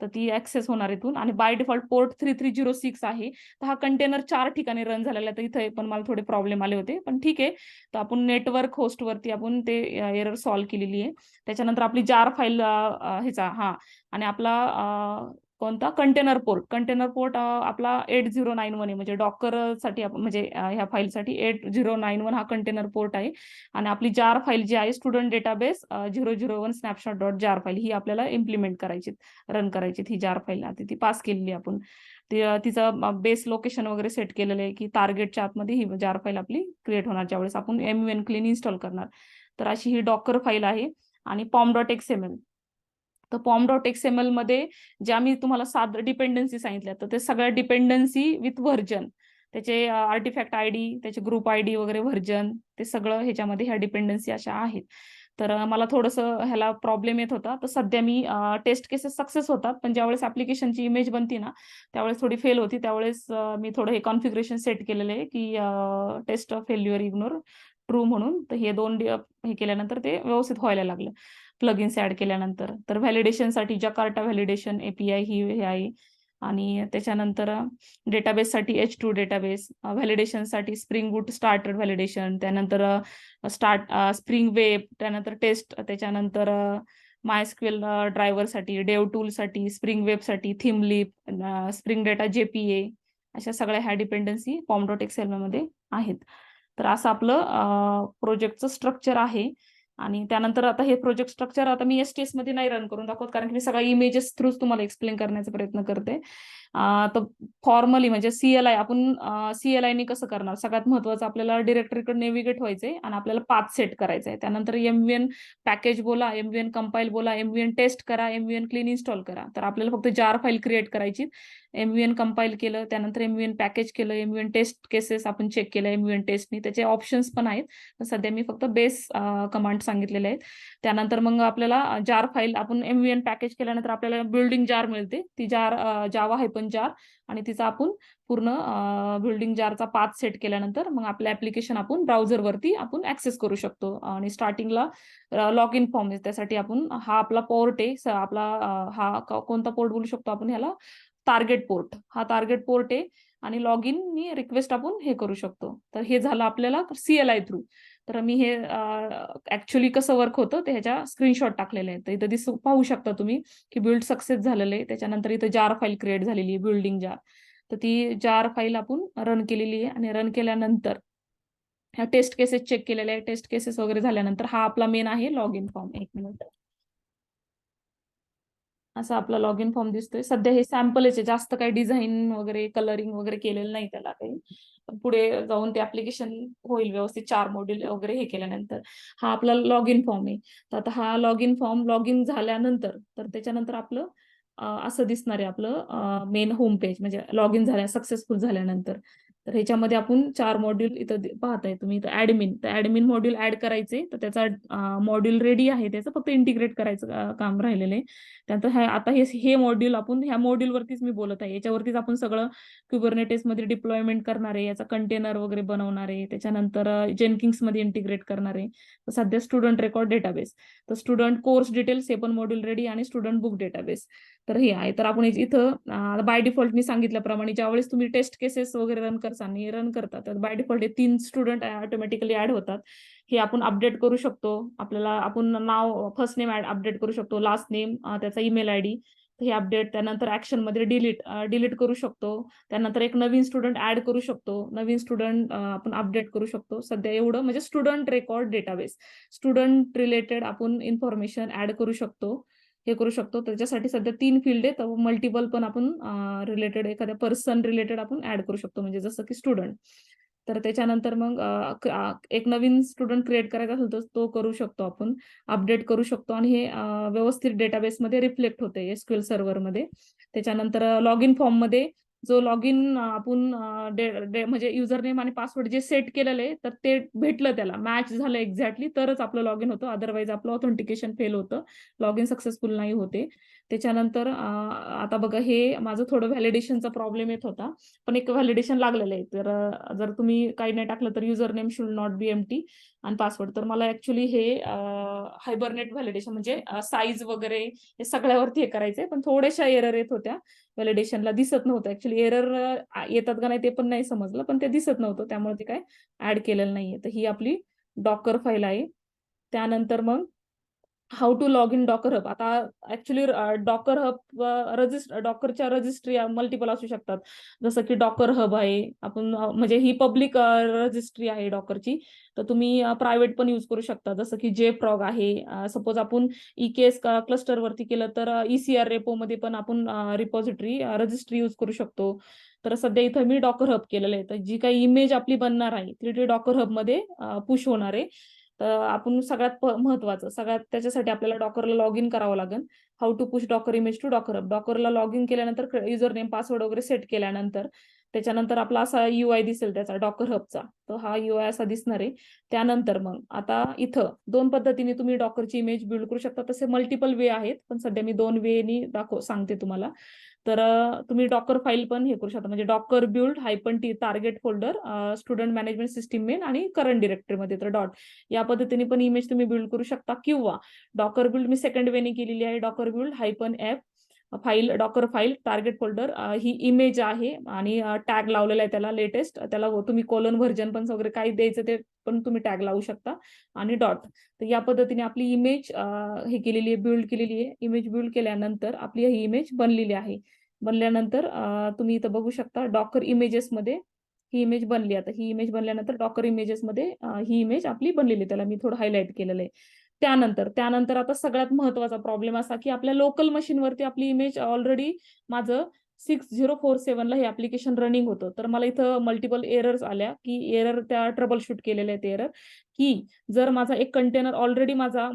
Speaker 1: तर ती ऍक्सेस होणार इथून. आणि बाय डिफॉल्ट पोर्ट 3306 आहे. तर हा कंटेनर 4 ठिकाणी रन झालेला आहे. तर इथे पण मला थोडे प्रॉब्लेम आले होते, पण ठीक आहे. तर आपण नेटवर्क होस्टवरती आपण ते एरर सॉल्व्ह केलेली आहे. त्याच्यानंतर आपली जार फाईल आणि आपला कोणता कंटेनर पोर्ट आपला 8091 आहे. म्हणजे डॉकर साठी म्हणजे ह्या फाईलसाठी 8091 हा कंटेनर पोर्ट आहे. आणि आपली जार फाईल जी आहे स्टुडंट डेटाबेस 001 स्नॅपशॉट डॉट जार फाईल, ही आपल्याला इम्प्लिमेंट करायची, रन करायची. ही जार फाईल ती पास केलेली आपण. तिचं बेस लोकेशन वगैरे सेट केलेलं आहे की टार्गेटच्या आतमध्ये ही जार फाईल आपली क्रिएट होणार ज्यावेळेस आपण MEN क्लीन इन्स्टॉल करणार. तर अशी ही डॉकर फाईल आहे. आणि pom.xml, तर pom.xml मध्ये ज्या मी तुम्हाला 7 डिपेंडन्सी सांगितल्या, तर ते सगळ्या डिपेंडन्सी विथ व्हर्जन, त्याचे आर्टिफॅक्ट आयडी, त्याचे ग्रुप आयडी वगैरे, व्हर्जन, ते सगळं ह्याच्यामध्ये ह्या डिपेंडन्सी अशा आहेत. तर मला थोडंसं ह्याला प्रॉब्लेम येत होता. तर सध्या मी टेस्ट केसेस सक्सेस होतात, पण ज्यावेळेस ऍप्लिकेशनची इमेज बनती ना, त्यावेळेस थोडी फेल होती. त्यावेळेस मी थोडं हे कॉन्फिगरेशन सेट केलेलं आहे की टेस्ट फेल्युअर इग्नोर ट्रू म्हणून. तर हे 2 हे केल्यानंतर ते व्यवस्थित व्हायला लागलं प्लगइन्स ऍड केल्यानंतर. तर व्हॅलिडेशनसाठी जकार्टा व्हॅलिडेशन API हे आहे. आणि त्याच्यानंतर डेटाबेससाठी H2 डेटाबेस, व्हॅलिडेशनसाठी स्प्रिंग बूट स्टार्टर व्हॅलिडेशन, त्यानंतर स्प्रिंग वेब, त्यानंतर टेस्ट, त्याच्यानंतर मायस्क्यूएल ड्रायव्हरसाठी, डेव टूलसाठी, स्प्रिंग वेबसाठी, थीमलिप, स्प्रिंग डेटा JPA, अशा सगळ्या ह्या डिपेंडन्सी pom.xml मध्ये आहेत. तर असं आपलं प्रोजेक्टचं स्ट्रक्चर आहे. आणि त्यानंतर आता हे प्रोजेक्ट स्ट्रक्चर आता मी STS मध्ये नाही रन करून दाखवत, कारण की मी सगळ्या इमेजेस थ्रूच तुम्हाला एक्सप्लेन करण्याचा प्रयत्न करते. तर फॉर्मली म्हणजे आपण CLI ने कसं करणार? सगळ्यात महत्त्वाचं आपल्याला डिरेक्टरीकडे नेव्हिगेट व्हायचंय आणि आपल्याला पाथ सेट करायचंय. त्यानंतर MVN पॅकेज बोला, MVN कंपाईल बोला, MVN टेस्ट करा, MVN क्लीन इन्स्टॉल करा. तर आपल्याला फक्त जार फाईल क्रिएट करायची. MVN कंपाईल केलं, त्यानंतर MVN पॅकेज केलं, MVN टेस्ट केसेस आपण चेक केलं MVN टेस्टनी. त्याचे ऑप्शन्स पण आहेत. तर सध्या मी फक्त बेस कमांड सांगितलेले आहेत. त्यानंतर मग आपल्याला जार फाईल आपण MVN पॅकेज केल्यानंतर आपल्याला बिल्डिंग जार मिळते. ती जार जावा हायफन जार, आणि तिचा आपण पूर्ण बिल्डिंग जारचा पाथ सेट केल्यानंतर मग आपलं ऍप्लिकेशन आपण ब्राउझरवरती आपण ऍक्सेस करू शकतो. आणि स्टार्टिंगला लॉग इन फॉर्म, त्यासाठी आपण हा आपला पोर्ट आहे आपला, हा कोणता पोर्ट बोलू शकतो आपण ह्याला? Target port. हा टार्गेट पोर्ट आहे. आणि लॉग इन रिक्वेस्ट आपण हे करू शकतो. तर हे झालं आपल्याला CLI थ्रू. तर मी हे ऍक्च्युअली कसं वर्क होतं ते ह्याच्या स्क्रीनशॉट टाकलेले आहेत. तर इथं पाहू शकता तुम्ही की बिल्ड सक्सेस झालेलं आहे. त्याच्यानंतर इथं जार फाईल क्रिएट झालेली आहे, बिल्डिंग जार. तर ती जार फाईल आपण रन केलेली आहे. आणि रन केल्यानंतर ह्या टेस्ट केसेस चेक केलेल्या आहे. टेस्ट केसेस वगैरे झाल्यानंतर हा आपला मेन आहे लॉग इन फॉर्म. 1 मिनिट. असा आपला लॉग इन फॉर्म दिसतोय. सध्या हे सॅम्पलच आहे, जास्त काही डिझाईन वगैरे कलरिंग वगैरे केलेलं नाही त्याला काही. पुढे जाऊन ते ऍप्लिकेशन होईल व्यवस्थित 4 मॉड्यूल वगैरे हे केल्यानंतर. हा आपला लॉग इन फॉर्म आहे. तर आता हा log in form log in झाल्यानंतर तर त्याच्यानंतर आपलं असं दिसणार आहे आपलं मेन होम पेज, म्हणजे लॉग इन सक्सेसफुल झाल्यानंतर. तर ह्याच्यामध्ये आपण 4 मॉड्यूल इथं पाहताय तुम्ही इथं ऍडमिन. तर ऍडमिन मॉड्यूल ऍड करायचे, तर त्याचा मॉड्यूल रेडी आहे, त्याचं फक्त इंटिग्रेट करायचं काम राहिलेलं आहे. त्यानंतर आता हे मॉड्यूल आपण ह्या मॉड्यूलवरतीच मी बोलत आहे, याच्यावरतीच आपण सगळं Kubernetes मध्ये डिप्लॉयमेंट करणार आहे, याचा कंटेनर वगैरे बनवणार आहे, त्याच्यानंतर जेनकिंग्स मध्ये इंटिग्रेट करणार आहे. तर सध्या स्टुडंट रेकॉर्ड डेटाबेस, तर स्टुडंट कोर्स डिटेल्स हे पण मॉड्यूल रेडी आणि स्टुडंट बुक डेटाबेस. तर हे आहे. तर आपण इथं बाय डिफॉल्ट मी सांगितल्याप्रमाणे ज्यावेळेस तुम्ही टेस्ट केसेस वगैरे रन करता, तर बाय डिफॉल्ट हे 3 स्टुडंट ऑटोमॅटिकली ऍड होतात. हे आपण अपडेट करू शकतो. आपल्याला आपण नाव फर्स्ट नेम अपडेट करू शकतो, लास्ट नेम, त्याचा ईमेल आयडी, हे अपडेट. त्यानंतर ऍक्शन मध्ये डिलीट करू शकतो. त्यानंतर एक नवीन स्टुडंट ऍड करू शकतो, नवीन स्टुडंट आपण अपडेट करू शकतो. सध्या एवढं म्हणजे student record database, student related आपण इन्फॉर्मेशन ऍड करू शकतो, हे करू शकतो. त्याच्यासाठी सध्या 3 फील्ड आहेत. मल्टिपल पण आपण रिलेटेड एखाद्या पर्सन रिलेटेड आपण ऍड करू शकतो, म्हणजे जसं की स्टुडंट. तर त्याच्यानंतर मग एक नवीन स्टुडंट क्रिएट करायचा असेल तर तो करू शकतो, आपण अपडेट करू शकतो, आणि हे व्यवस्थित डेटाबेसमध्ये रिफ्लेक्ट होते SQL सर्व्हरमध्ये. त्याच्यानंतर लॉग इन फॉर्म मध्ये जो लॉग इन आपण म्हणजे युजर नेम आणि पासवर्ड जे सेट केलेलं आहे, तर ते भेटलं, त्याला मॅच झालं एक्झॅक्टली, तरच आपलं लॉग इन होतं. अदरवाईज आपलं ऑथेंटिकेशन फेल होतं, लॉग इन सक्सेसफुल नाही होते. त्याच्यानंतर आता बघा, हे माझं थोडं व्हॅलिडेशनचा प्रॉब्लेम येत होता, पण एक व्हॅलिडेशन लागलेलं आहे. तर जर तुम्ही काही नाही टाकलं तर user name should not be empty आणि पासवर्ड. तर मला ऍक्च्युली हे हायबरनेट व्हॅलिडेशन म्हणजे साईज वगैरे हे सगळ्यावरती हे करायचंय, पण थोड्याशा एरर येत होत्या, व्हॅलिडेशनला दिसत नव्हतं. ऍक्च्युली एरर येतात का नाही ते पण नाही समजलं, पण ते दिसत नव्हतं, त्यामुळे ते काय ऍड केलेलं नाहीये. तर ही आपली डॉकर फाईल आहे. त्यानंतर मग how to log in docker hub. आता ऍक्च्युली डॉकर हब डॉकरच्या रजिस्ट्री मल्टिपल असू शकतात, जसं की डॉकर हब आहे. आपण म्हणजे ही पब्लिक रजिस्ट्री आहे डॉकरची, तर तुम्ही प्रायव्हेट पण यूज करू शकता, जसं की JFrog आहे. सपोज आपण EKS क्लस्टर वरती केलं तर ECR रेपो मध्ये पण आपण रिपॉझिटरी रजिस्ट्री यूज करू शकतो. तर सध्या इथं मी डॉकर हब केलेलं आहे, तर जी काही इमेज आपली बनणार आहे ती डॉकर हब मध्ये पुश होणार आहे. तर आपण सगळ्यात महत्वाचं, सगळ्यात त्याच्यासाठी आपल्याला डॉकरला लॉग इन करावं लागेल. How to push Docker image to Docker hub. डॉकरला लॉग इन केल्यानंतर युजर नेम पासवर्ड वगैरे सेट केल्यानंतर त्याच्यानंतर आपला असा UI दिसेल त्याचा डॉकर हबचा, तर हा UI असा दिसणार आहे. त्यानंतर मग आता इथं 2 पद्धतीने तुम्ही डॉकरची इमेज बिल्ड करू शकता. तसे मल्टिपल वे आहेत, पण सध्या मी 2 वेनी सांगते तुम्हाला. तर तुम्ही डॉकर फाईल पण हे करू शकता, म्हणजे Docker build -t target folder, student management system main आणि करंट डिरेक्टरीमध्ये, तर डॉट या पद्धतीने पण इमेज तुम्ही बिल्ड करू शकता. किंवा डॉकर बिल्ड मी सेकंड वेने केलेली आहे, docker build -f file, docker file target folder, ही इमेज आहे आणि टॅग लावलेला आहे त्याला लेटेस्ट, त्याला तुम्ही कोलन व्हर्जन पण वगैरे काय द्यायचं ते पण तुम्ही टॅग लावू शकता, आणि डॉट. तर या पद्धतीने आपली इमेज हे केलेली आहे, बिल्ड केलेली आहे. इमेज बिल्ड केल्यानंतर आपली ही इमेज बनलेली आहे. बनल्यानंतर तुम्ही इथं बघू शकता डॉकर इमेजेस मध्ये ही इमेज बनली. आता ही इमेज बनल्यानंतर डॉकर इमेजेस मध्ये ही इमेज आपली बनलेली, त्याला मी थोडं हायलाइट केलेलं आहे. त्यानंतर आता सगळ्यात महत्वाचा प्रॉब्लेम असा की आपल्या लोकल मशीनवरती आपली इमेज ऑलरेडी माझं 6047 ला हे ऍप्लिकेशन रनिंग होतं. तर मला इथं मल्टिपल एरर्स आल्या, की एरर त्या ट्रबल शूट केलेल्या आहेत एरर, की जर माझा एक कंटेनर ऑलरेडी माझा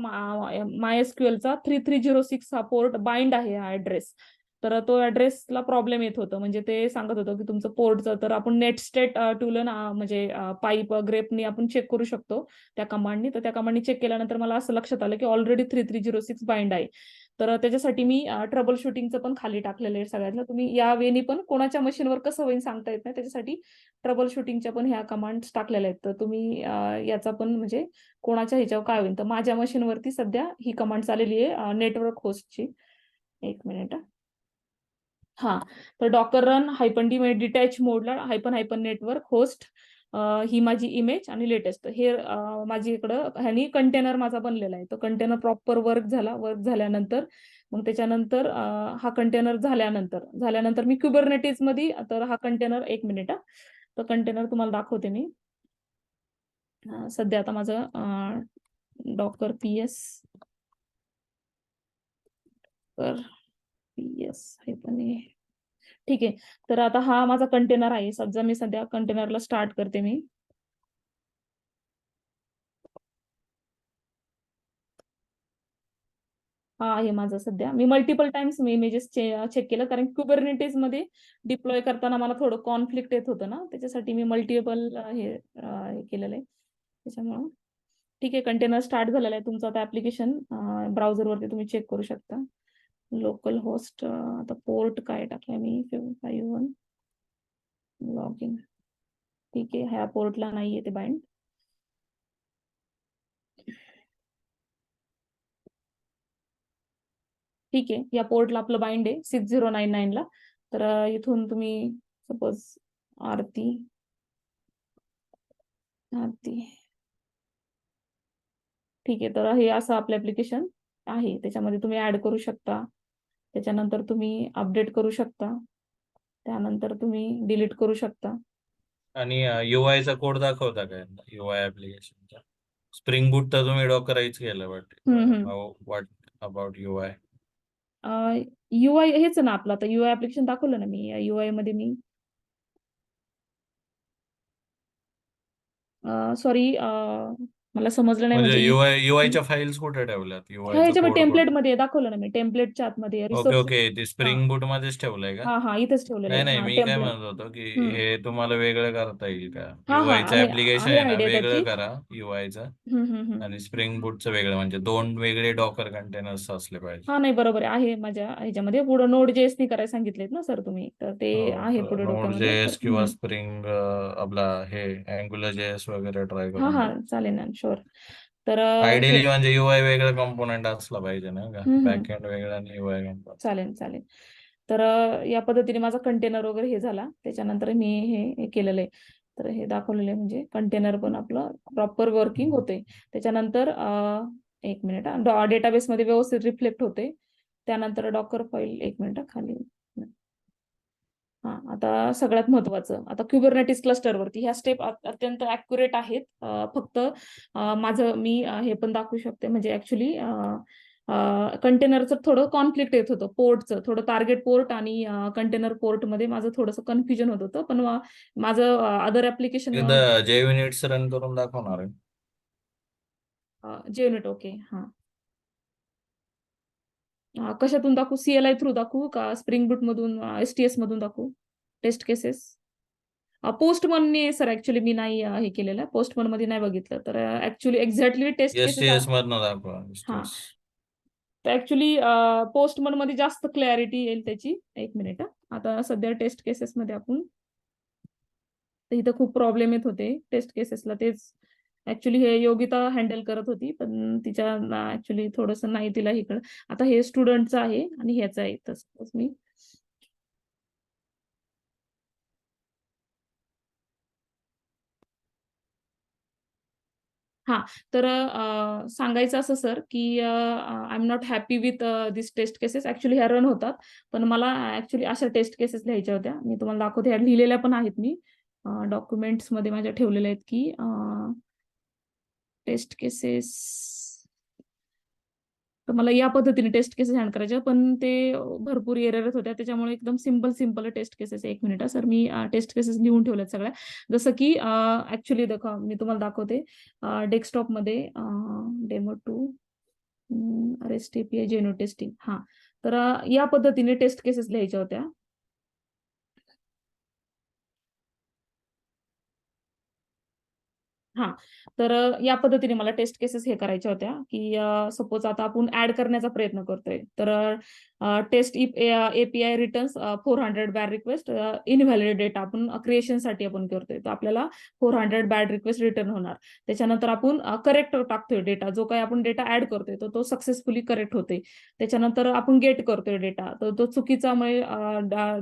Speaker 1: MySQLचा 3306 हा पोर्ट बाइंड आहे, हा ऍड्रेस, तर तो ऍड्रेसला प्रॉब्लेम येत होतं. म्हणजे ते सांगत होतं की तुमचं पोर्टचं, तर आपण नेटस्टेट टूलन म्हणजे पाईप ग्रेपनी आपण चेक करू शकतो त्या कमांडनी. तर त्या कमांडनी चेक केल्यानंतर मला असं लक्षात आलं की ऑलरेडी 3306 बाइंड आहे. तर त्याच्यासाठी मी ट्रबल शूटिंगचं पण खाली टाकलेलं आहे सगळ्यातलं. तुम्ही या वेनी पण कोणाच्या मशीनवर कसं होईल सांगता येत नाही, त्याच्यासाठी ट्रबल शूटिंगच्या पण ह्या कमांड्स टाकलेल्या आहेत. तर तुम्ही याचा पण म्हणजे कोणाच्या ह्याच्यावर काय होईल. तर माझ्या मशीनवरती सध्या ही कमांड चाललेली आहे नेटवर्क होस्टची. 1 मिनिट. हा, तर डॉकर रन -d म्हणजे डिटॅच मोडला -- नेटवर्क होस्ट, ही माझी इमेज आणि लेटेस्ट हे माझी इकडं ह्यानी कंटेनर माझा बनलेला आहे. तो कंटेनर प्रॉपर वर्क झाल्यानंतर मग त्याच्यानंतर हा कंटेनर झाल्यानंतर मी Kubernetes मध्ये, तर हा कंटेनर 1 मिनिट, तर कंटेनर तुम्हाला दाखवते मी. सध्या आता माझं डॉकर PS तर PS हे पण आहे. ठीक आहे, तर आता हा माझा कंटेनर आहे. मी सध्या कंटेनरला स्टार्ट करते मी. हा आहे माझं सध्या. मी मल्टिपल टाइम्स मी इमेजेस चेक केलं, कारण कुबरनेटीज मध्ये डिप्लॉय करताना मला थोडं कॉन्फ्लिक्ट येत होतं ना, त्याच्यासाठी मी मल्टिपल हे केलेलं आहे. त्याच्यामुळं ठीक आहे. कंटेनर स्टार्ट झालेला आहे तुमचं आता ऍप्लिकेशन. ब्राउझरवरती तुम्ही चेक करू शकता. लोकल होस्ट आता पोर्ट काय टाकलाय मी 551 लॉग इन. ठीक आहे, ह्या पोर्टला नाहीये ते बाइंड. ठीक आहे, या पोर्टला आपलं बाइंड आहे 6099 ला. तर इथून तुम्ही सपोज आरती आरती ठीक आहे. तर हे असं आपलं ऍप्लिकेशन आहे. त्याच्यामध्ये तुम्ही ऍड करू शकता, त्याच्यानंतर तुम्ही अपडेट करू शकता, त्यानंतर तुम्ही डिलीट करू शकता.
Speaker 2: आणि युआयचा कोड दाखवता काय युआय ऍप्लिकेशनचा? स्प्रिंग बूट तर तुम्ही डॉकराईज केलं how what about UI?
Speaker 1: UI हेच ना आपलं, आता युआय ऍप्लिकेशन दाखवलं ना मी. युआय मध्ये मी सॉरी मला समजलं नाही.
Speaker 2: म्हणजे
Speaker 1: म्हणजे
Speaker 2: युआयच्या फाईल्स कुठे ठेवल्यात? युआयचा
Speaker 1: ह्याच्यामध्ये
Speaker 2: कोड
Speaker 1: टेम्पलेट मध्ये दाखवलं ना मी, टेम्पलेटच्या आतमध्ये
Speaker 2: ओके
Speaker 1: रिसोर्स.
Speaker 2: ओके, ते स्प्रिंग बूट मध्येच ठेवलंय का?
Speaker 1: हा इथेच ठेवलेलं
Speaker 2: नाही
Speaker 1: आहे.
Speaker 2: नाही,
Speaker 1: हा
Speaker 2: मी काय
Speaker 1: टेम्पलेट.
Speaker 2: म्हणत होतो की हे तुम्हाला वेगळं करता येईल का?
Speaker 1: हा
Speaker 2: युआयचं
Speaker 1: आहे
Speaker 2: ऍप्लिकेशन
Speaker 1: आहे
Speaker 2: आहे ना,
Speaker 1: आयडिया
Speaker 2: वेगळं
Speaker 1: त्याची.
Speaker 2: करा युआयचं,
Speaker 1: हम्म.
Speaker 2: आणि स्प्रिंग बूटचं वेगळं, म्हणजे 2 वेगळे डॉकर कंटेनर्स असले पाहिजे.
Speaker 1: हा नाही बरोबर आहे माझ्या ह्याच्यामध्ये. पुढे नोड जेएस नी करायला सांगितलेत ना सर तुम्ही, तर ते आहे पुढे
Speaker 2: नोड
Speaker 1: डोक्यामध्ये. तर
Speaker 2: जेएस किंवा स्प्रिंग आपला हे अँग्युलर जेएस वगैरे ट्राय करून बघ.
Speaker 1: चालेल ना, शुअर. तर
Speaker 2: आयडियली म्हणजे युआय वेगळं कंपोनेंट असला पाहिजे ना का,
Speaker 1: हम्म.
Speaker 2: बॅकएंड वेगळं आणि युआय कंपोनेंट.
Speaker 1: चालेल. तर या पद्धतीने माझा कंटेनर वगैरे हे झाला. त्याच्यानंतर मी हे केलेलं आहे. तर हे दाखवलेलं आहे, म्हणजे कंटेनर पण आपलं प्रॉपर वर्किंग होते. त्याच्यानंतर एक मिनिट, डेटाबेस मध्ये व्यवस्थित रिफ्लेक्ट होते. त्यानंतर डॉकर फाईल, एक मिनिट खाली. आता सगळ्यात महत्वाचं, आता क्युबरनेटिस क्लस्टरवरती ह्या स्टेप अत्यंत ॲक्युरेट आहेत. फक्त माझं मी हे पण दाखवू शकते, म्हणजे ऍक्च्युली कंटेनरचं थोडं कॉन्फ्लिक्ट येत होतं. पोर्टचं थोडं, टार्गेट पोर्ट आणि कंटेनर पोर्ट मध्ये माझं थोडंसं कन्फ्युजन होत होतं. पण माझं अदर ऍप्लिकेशन
Speaker 2: एकदा JUnits रन करून दाखवणार आहे.
Speaker 1: JUnit. ओके, कशातून दाखवू? CLI थ्रू दाखवू का स्प्रिंग बूट मधून, STS मधून दाखवू टेस्ट केसेस? पोस्टमनने सर ऍक्च्युली मी नाही हे केलेलं, पोस्टमन मध्ये नाही बघितलं. तर actually exactly test cases.
Speaker 2: STS मधनं दाखवा. STS.
Speaker 1: तर ऍक्च्युली पोस्टमन मध्ये जास्त क्लॅरिटी येईल त्याची. एक मिनिट. आता सध्या टेस्ट केसेस मध्ये आपण, तर इथं खूप प्रॉब्लेम येत होते टेस्ट केसेसला. तेच ऍक्च्युली हे योगिता हँडल करत होती, पण तिच्या ऍक्च्युली थोडंसं नाही तिला इकडं. आता हे स्टुडंटचं आहे आणि ह्याचं आहे. तसंच मी तर सांगायचं असं सर की I am not happy with this test cases. Actually ह्या रन होतात, पण मला ऍक्च्युली अशा टेस्ट केसेस लिहायच्या होत्या. मी तुम्हाला दाखवते, ह्या लिहिलेल्या पण आहेत मी डॉक्युमेंट्स मध्ये माझ्या ठेवलेल्या आहेत की टेस्ट केसेस. तर मला या पद्धतीने टेस्ट केसेस हँड करायच्या, पण ते भरपूर एरर होत्या. त्याच्यामुळे एकदम सिंपल टेस्ट केसेस. एक मिनिट सर, मी टेस्ट केसेस लिहून ठेवल्यात सगळ्या. जसं की ऍक्च्युली देखा, मी तुम्हाला दाखवते डेस्कटॉप मध्ये डेमो 2 REST API जेनो टेस्टिंग. तर या पद्धतीने टेस्ट केसेस लिहायच्या होत्या. तर या पद्धतीने मला टेस्ट केसेस हे करायच्या होत्या की सपोज आता आपण ऍड करण्याचा प्रयत्न करतोय. तर test API returns 400 bad request invalid data आपण क्रिएशनसाठी आपण करतोय. तर आपल्याला 400 बॅड रिक्वेस्ट रिटर्न होणार. त्याच्यानंतर आपण करेक्ट टाकतोय डेटा, जो काही आपण डेटा ऍड करतोय तो सक्सेसफुली करेक्ट होते. त्याच्यानंतर आपण गेट करतोय डेटा, तर तो चुकीचा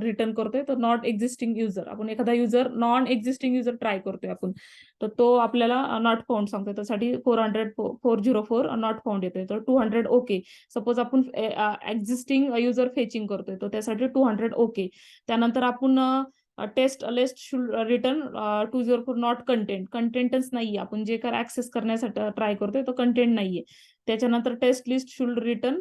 Speaker 1: रिटर्न करतोय. तर नॉट एक्झिस्टिंग युजर, आपण एखादा user non existing user try करतोय आपण, तर तो आपल्याला नॉट फाउंड सांगतोय. त्यासाठी 404 नॉट फाउंड येतोय. तर 200 ओके. सपोज आपण एक्झिस्टिंग युजर फेचिंग करतोय, तर त्यासाठी 200 ओके. त्यानंतर आपण test list should return 204 not content. कंटेंटच नाहीये, आपण जे काय ऍक्सेस करण्यासाठी ट्राय करतोय तो कंटेंट नाहीये. त्याच्यानंतर टेस्ट लिस्ट शुल्ड रिटर्न,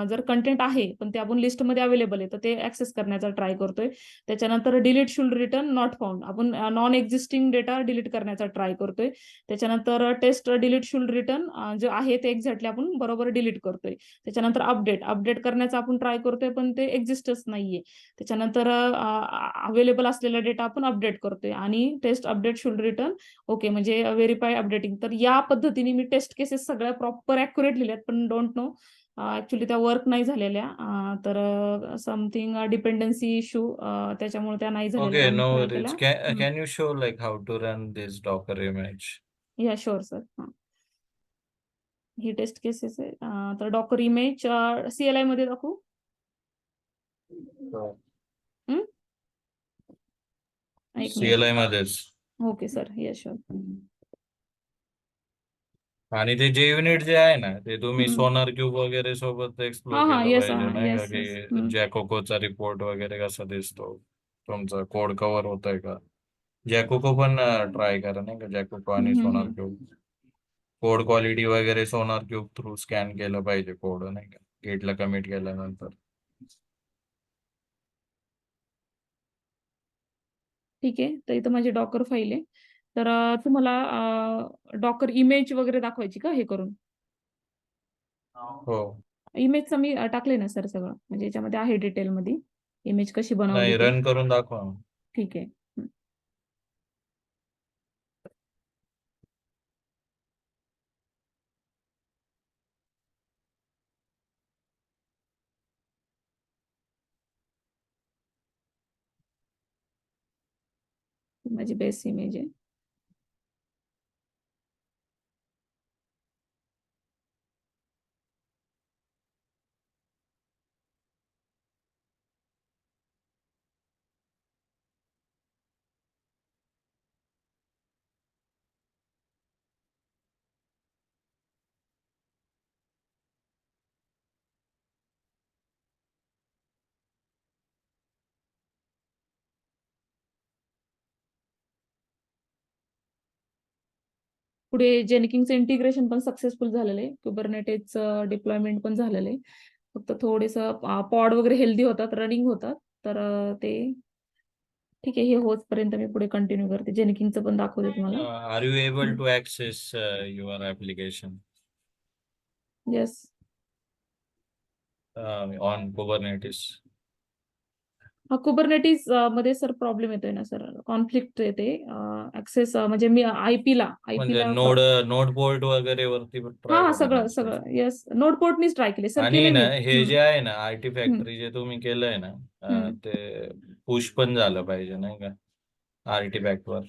Speaker 1: जर कंटेंट आहे पण ते आपण लिस्टमध्ये अवेलेबल आहे तर ते ऍक्सेस करण्याचा ट्राय करतोय. त्याच्यानंतर delete should return not found, आपण नॉन एक्झिस्टिंग डेटा डिलीट करण्याचा ट्राय करतोय. त्याच्यानंतर टेस्ट डिलीट शुल्ड रिटर्न जे आहे ते एक्झॅक्टली आपण बरोबर डिलीट करतोय. त्याच्यानंतर अपडेट करण्याचा आपण ट्राय करतोय पण ते एक्झिस्टच नाहीये. त्याच्यानंतर अवेलेबल असलेला डेटा आपण अपडेट करतोय आणि test update should return okay, म्हणजे व्हेरीफाय अपडेटिंग. तर या पद्धतीने मी टेस्ट केसेस सगळ्या प्रॉपर ऍक्युरेट लिहिल्यात, पण डोंट नो ऍक्च्युली त्या वर्क नाही झालेल्या. तर समथिंग डिपेंडन्सी इश्यू, त्याच्यामुळे त्या नाही झालेल्या
Speaker 2: Okay,
Speaker 1: रन
Speaker 2: no
Speaker 1: नाही
Speaker 2: worries.
Speaker 1: केल्या.
Speaker 2: Can you show like how to run this Docker image?
Speaker 1: या शुअर सर. ही टेस्ट केसेस आहे. तर डॉकर इमेज CLI मध्ये दाखवू. हम्म? एक मिनिट.
Speaker 2: CLI मध्येच.
Speaker 1: ओके सर, या शुअर.
Speaker 2: आणि ते जे युनिट जे आहे ना ते तुम्ही सोनार क्यूब वगैरे सोबत एक्सप्लोर
Speaker 1: हा
Speaker 2: केलं
Speaker 1: येस
Speaker 2: पाहिजे नाही का,
Speaker 1: येस येस.
Speaker 2: की जॅकोकोचा रिपोर्ट वगैरे कसा दिसतो, तुमचा कोड कव्हर होतोय का. जॅकोको पण ट्राय करा नाही का, जॅकोको आणि सोनार क्यूब. कोड क्वालिटी वगैरे सोनार क्यूब थ्रू स्कॅन केलं पाहिजे कोड नाही का, गेटला कमिट केल्यानंतर.
Speaker 1: ठीक आहे, तर इथं माझी डॉकर फाईल आहे. तर तुम्हाला डॉकर इमेज वगैरे दाखवायची का हे करून.
Speaker 2: हो.
Speaker 1: इमेजचं मी टाकले ना सर सगळं, म्हणजे याच्यामध्ये आहे डिटेलमध्ये इमेज कशी बनवली
Speaker 2: नाही,
Speaker 1: ती.
Speaker 2: रन करून दाखवा.
Speaker 1: ठीक आहे. माझी बेस इमेज आहे. पुढे जेनकिंगचं इंटिग्रेशन पण सक्सेसफुल झालेलं आहे. कुबरनेटिजचं डिप्लॉयमेंट पण झालेलं आहे. फक्त थोडेसं पॉड वगैरे हेल्दी होतात, रनिंग होतात. तर ते ठीक आहे, हे होचपर्यंत मी पुढे कंटिन्यू करते. जेनकिंगचं पण दाखवते तुम्हाला.
Speaker 2: Are you able to access your application
Speaker 1: yes.
Speaker 2: On Kubernetes?
Speaker 1: हा कुबरनेटिस मध्ये सर प्रॉब्लेम येतोय ना सर, कॉन्फ्लिक्ट येते. ऍक्सेस म्हणजे मी आयपीला
Speaker 2: म्हणजे नोड पोर्ट वगैरे वरती
Speaker 1: हा
Speaker 2: ट्राय
Speaker 1: हा
Speaker 2: करा
Speaker 1: सगळं
Speaker 2: ना.
Speaker 1: सगळं येस, नोट पोर्टनीच ट्राय केले सर,
Speaker 2: आणि
Speaker 1: केले
Speaker 2: ना
Speaker 1: मी.
Speaker 2: हे जे आहे ना आयटी
Speaker 1: हम्म.
Speaker 2: फॅक्टरी जे तुम्ही केलंय ना,
Speaker 1: हम्म.
Speaker 2: ते पुश पण झालं पाहिजे नाही का आर्टिफॅक्ट वर.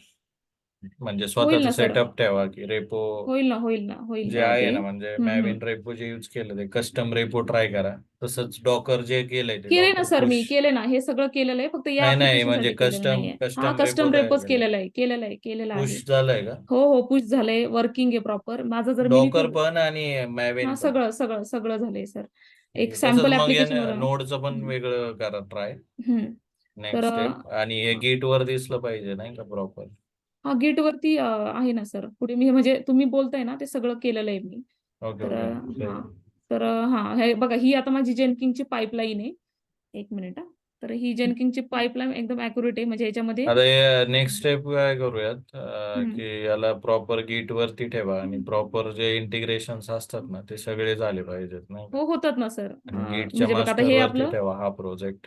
Speaker 2: म्हणजे
Speaker 1: होईल
Speaker 2: स्वतःच
Speaker 1: ना सर,
Speaker 2: सेटअप ठेवा की रेपो
Speaker 1: होईल ना
Speaker 2: जे आहे ना, म्हणजे मॅविन रेपो जे यूज केलं ते कस्टम रेपो ट्राय करा. तसंच डॉकर जे केलंय ते
Speaker 1: केले ना
Speaker 2: डॉकर
Speaker 1: सर,
Speaker 2: पुश.
Speaker 1: मी केले ना, हे सगळं केलेलं आहे, फक्त या
Speaker 2: नाही
Speaker 1: ऍप्लिकेशन
Speaker 2: म्हणजे
Speaker 1: साठी केलेलं
Speaker 2: कस्टम
Speaker 1: नाहीये. हा
Speaker 2: कस्टम रेपो
Speaker 1: कस्टम
Speaker 2: तयार
Speaker 1: रेपोज
Speaker 2: केलाय.
Speaker 1: केलेलं आहे.
Speaker 2: पुश झालंय का
Speaker 1: हो पुश झालंय, वर्किंग आहे प्रॉपर. माझं जर मिनी
Speaker 2: डॉकर पण आणि
Speaker 1: हा
Speaker 2: मॅविन पण?
Speaker 1: सगळं झालंय सर.
Speaker 2: ठीक
Speaker 1: एक
Speaker 2: आहे. तसंच
Speaker 1: सॅम्पल
Speaker 2: मग या
Speaker 1: ऍप्लिकेशन वर.
Speaker 2: नोडचं पण वेगळं करा ट्राय.
Speaker 1: तर
Speaker 2: नेक्स्ट स्टेप. आणि हे गीट वर दिसलं पाहिजे नाही का प्रॉपर.
Speaker 1: हा गेट वरती आहे ना सर. पुढे मी म्हणजे तुम्ही बोलताय ना ते सगळं केलेलं आहे मी.
Speaker 2: ओके
Speaker 1: तर
Speaker 2: ओके.
Speaker 1: हा तर हा हे बघा, ही आता माझी जेनकिंगची पाईपलाईन आहे. एक मिनिट. तर ही जेनकिंगची पाईपलाईन एकदम अॅक्युरेट आहे, म्हणजे याच्यामध्ये
Speaker 2: आता नेक्स्ट स्टेप काय करूयात,
Speaker 1: हम्म.
Speaker 2: की याला प्रॉपर गीट वरती ठेवा आणि प्रॉपर जे इंटिग्रेशन असतात ना ते सगळे झाले पाहिजेत नाही का.
Speaker 1: हो होतात ना सर.
Speaker 2: आणि गीटच्या
Speaker 1: म्हणजे बघा आता
Speaker 2: मास्टर
Speaker 1: हे
Speaker 2: वरती
Speaker 1: आपलं,
Speaker 2: ठेवा हा प्रोजेक्ट.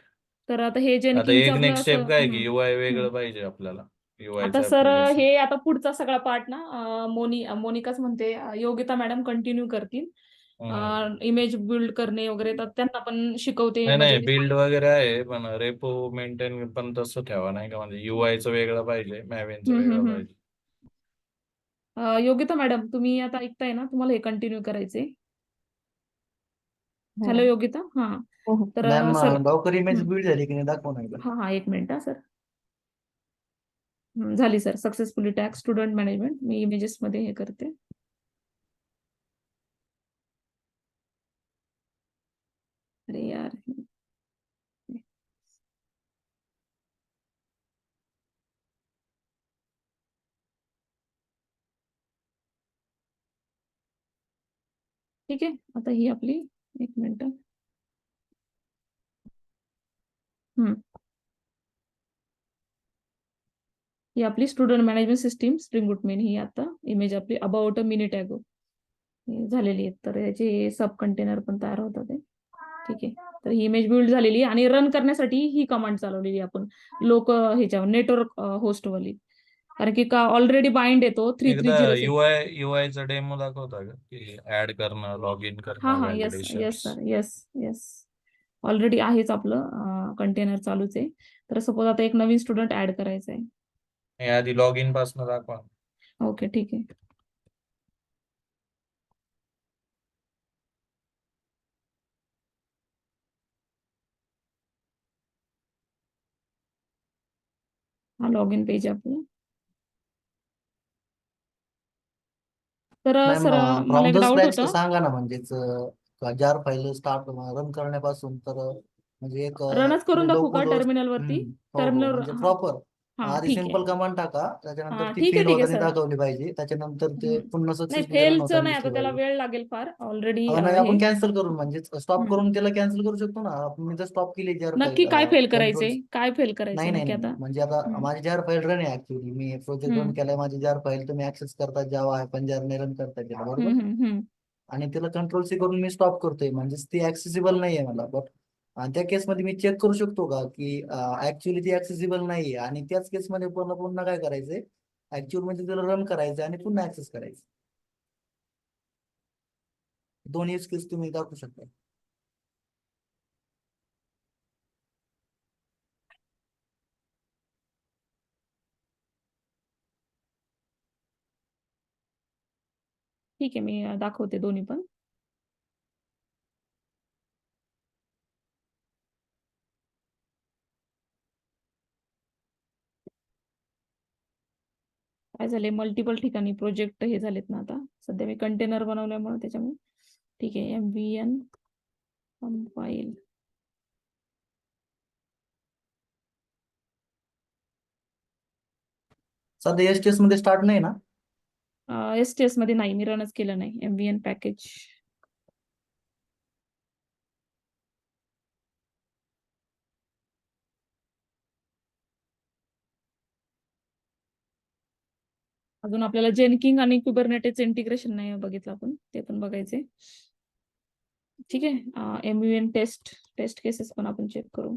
Speaker 1: तर आता हे
Speaker 2: आता
Speaker 1: जेनकिंगचं
Speaker 2: एक
Speaker 1: आपलं
Speaker 2: नेक्स्ट
Speaker 1: असं
Speaker 2: स्टेप काय की युआय वेगळं पाहिजे आपल्याला.
Speaker 1: आता
Speaker 2: युआयचं
Speaker 1: सर
Speaker 2: ऍप्लिकेशन.
Speaker 1: हे आता पुढचा सगळा पार्ट ना मोनिकाच म्हणते, योगिता मॅडम कंटिन्यू करतील. इमेज बिल्ड करणे वगैरे, तर त्यांना पण शिकवते
Speaker 2: नाही
Speaker 1: म्हणजे.
Speaker 2: बिल्ड वगैरे आहे पण रेपो मेंटेन पण तसं ठेवा नाही का, म्हणजे युआयचं वेगळं पाहिजे, मॅविनचं वेगळं पाहिजे.
Speaker 1: योगिता मॅडम तुम्ही आता ऐकताय ना, तुम्हाला हे कंटिन्यू करायचे. हॅलो योगिता. हा तर
Speaker 3: ma'am
Speaker 1: sir
Speaker 3: docker image build झाली की नाही दाखव ना एकदा.
Speaker 1: हा एक मिनिट सर. झाली sir, successfully tag student management. मी इमेजेस मध्ये हे करते. अरे यार, ठीक आहे. आता ही आपली एक मिनिट. ही आपली स्टुडंट मॅनेजमेंट सिस्टीम स्प्रिंग बूट मेन, ही आता इमेज आपली अबाउट अ मिनिट ॲगो झालेली आहे. तर याचे सब कंटेनर पण तयार होतात आहे. ठीक आहे. तर ही इमेज बिल्ड झालेली आहे आणि रन करण्यासाठी ही कमांड चालवलेली आपण ह्याच्यावर नेटवर्क होस्टवरली. कारण की का ऑलरेडी बाइंड येतो
Speaker 2: एकदा
Speaker 1: 3306.
Speaker 2: युआयचा डेमो दाखवता का की ऍड करणं, लॉग इन
Speaker 1: हा
Speaker 2: करणं,
Speaker 1: हा yes
Speaker 2: validations?
Speaker 1: Sir, yes. Already आहेच आपलं कंटेनर चालूच आहे. तर सपोज आता एक नवीन स्टुडंट ऍड करायचा आहे.
Speaker 2: आधी लॉग इन पासून दाखवा.
Speaker 1: ओके ठीक आहे. हा लॉग इन पेज आहे आपलं. तर
Speaker 3: मॅम
Speaker 1: सर मला
Speaker 3: फ्रॉम
Speaker 1: एक
Speaker 3: द
Speaker 1: डाऊट
Speaker 3: स्क्रॅच
Speaker 1: होतं.
Speaker 3: सांगा ना, म्हणजेच जार फाईल स्टार्ट रन करण्यापासून तर म्हणजे एक
Speaker 1: रनच करून
Speaker 3: तुम्ही
Speaker 1: दाखवू
Speaker 3: लोक
Speaker 1: का
Speaker 3: जो
Speaker 1: टर्मिनल वरती?
Speaker 3: हो
Speaker 1: टर्मिनल
Speaker 3: म्हणजे प्रॉपर
Speaker 1: हा
Speaker 3: आधी
Speaker 1: ठीक आहे.
Speaker 3: सिंपल कमांड टाका, त्याच्यानंतर
Speaker 1: हा
Speaker 3: ती
Speaker 1: ठीक
Speaker 3: फेल
Speaker 1: आहे
Speaker 3: होताना
Speaker 1: सर.
Speaker 3: दाखवली पाहिजे, त्याच्यानंतर ते पुन्हा
Speaker 1: नाही
Speaker 3: सक्सेसफुली रन
Speaker 1: फेलचं
Speaker 3: होताना
Speaker 1: नाही, आता
Speaker 3: दिसली
Speaker 1: त्याला
Speaker 3: पाहिजे.
Speaker 1: वेळ लागेल फार ऑलरेडी
Speaker 3: नाही
Speaker 1: हे.
Speaker 3: आपण कॅन्सल करून म्हणजे स्टॉप
Speaker 1: हम्म.
Speaker 3: करून त्याला कॅन्सल करू शकतो ना आपण. मी जर स्टॉप केली जार
Speaker 1: नक्की
Speaker 3: फाईल
Speaker 1: काय फेल
Speaker 3: कंट्रोल.
Speaker 1: करायचे? काय फेल करायचे
Speaker 3: नाही
Speaker 1: नक्की आता?
Speaker 3: म्हणजे आता माझी जार फाईल रन आहे ऍक्च्युली, मी प्रोजेक्ट रन
Speaker 1: हम्म.
Speaker 3: केलाय, माझी जार फाईल तुम्ही ऍक्सेस करता, जावा आहे पण जार नाही रन करता येईल बरोबर.
Speaker 1: हम्म.
Speaker 3: आणि त्याला कंट्रोल सी करून मी स्टॉप करतोय, म्हणजेच ती ऍक्सेसिबल नाहीये मला. बट आणि त्या केसमध्ये मी चेक करू शकतो का की ऍक्च्युली ती ऍक्सेसिबल नाहीये, आणि त्याच केसमध्ये पुन्हा पुन्हा काय करायचंय, ऍक्च्युअल म्हणजे त्याला रन करायचं आणि पुन्हा ऍक्सेस करायचं. दोन्ही केस तुम्ही दाखवू शकता.
Speaker 1: ठीक आहे, मी दाखवते दोन्ही पण. काय झाले, मल्टिपल ठिकाणी प्रोजेक्ट हे झालेत ना. आता सध्या मी कंटेनर बनवल्यामुळे त्याच्यामुळे. ठीक आहे. MVN compile.
Speaker 3: सध्या STS मध्ये स्टार्ट नाही ना?
Speaker 1: STS मध्ये नाही, मी रनच केलं नाही. MVN package. अजून आपल्याला जेनकिंग आणि कुबरनेटिक्स इंटिग्रेशन नाही बघितलं आपण, ते पण बघायचे. ठीक आहे. MVN टेस्ट केसेस पण आपण चेक करू.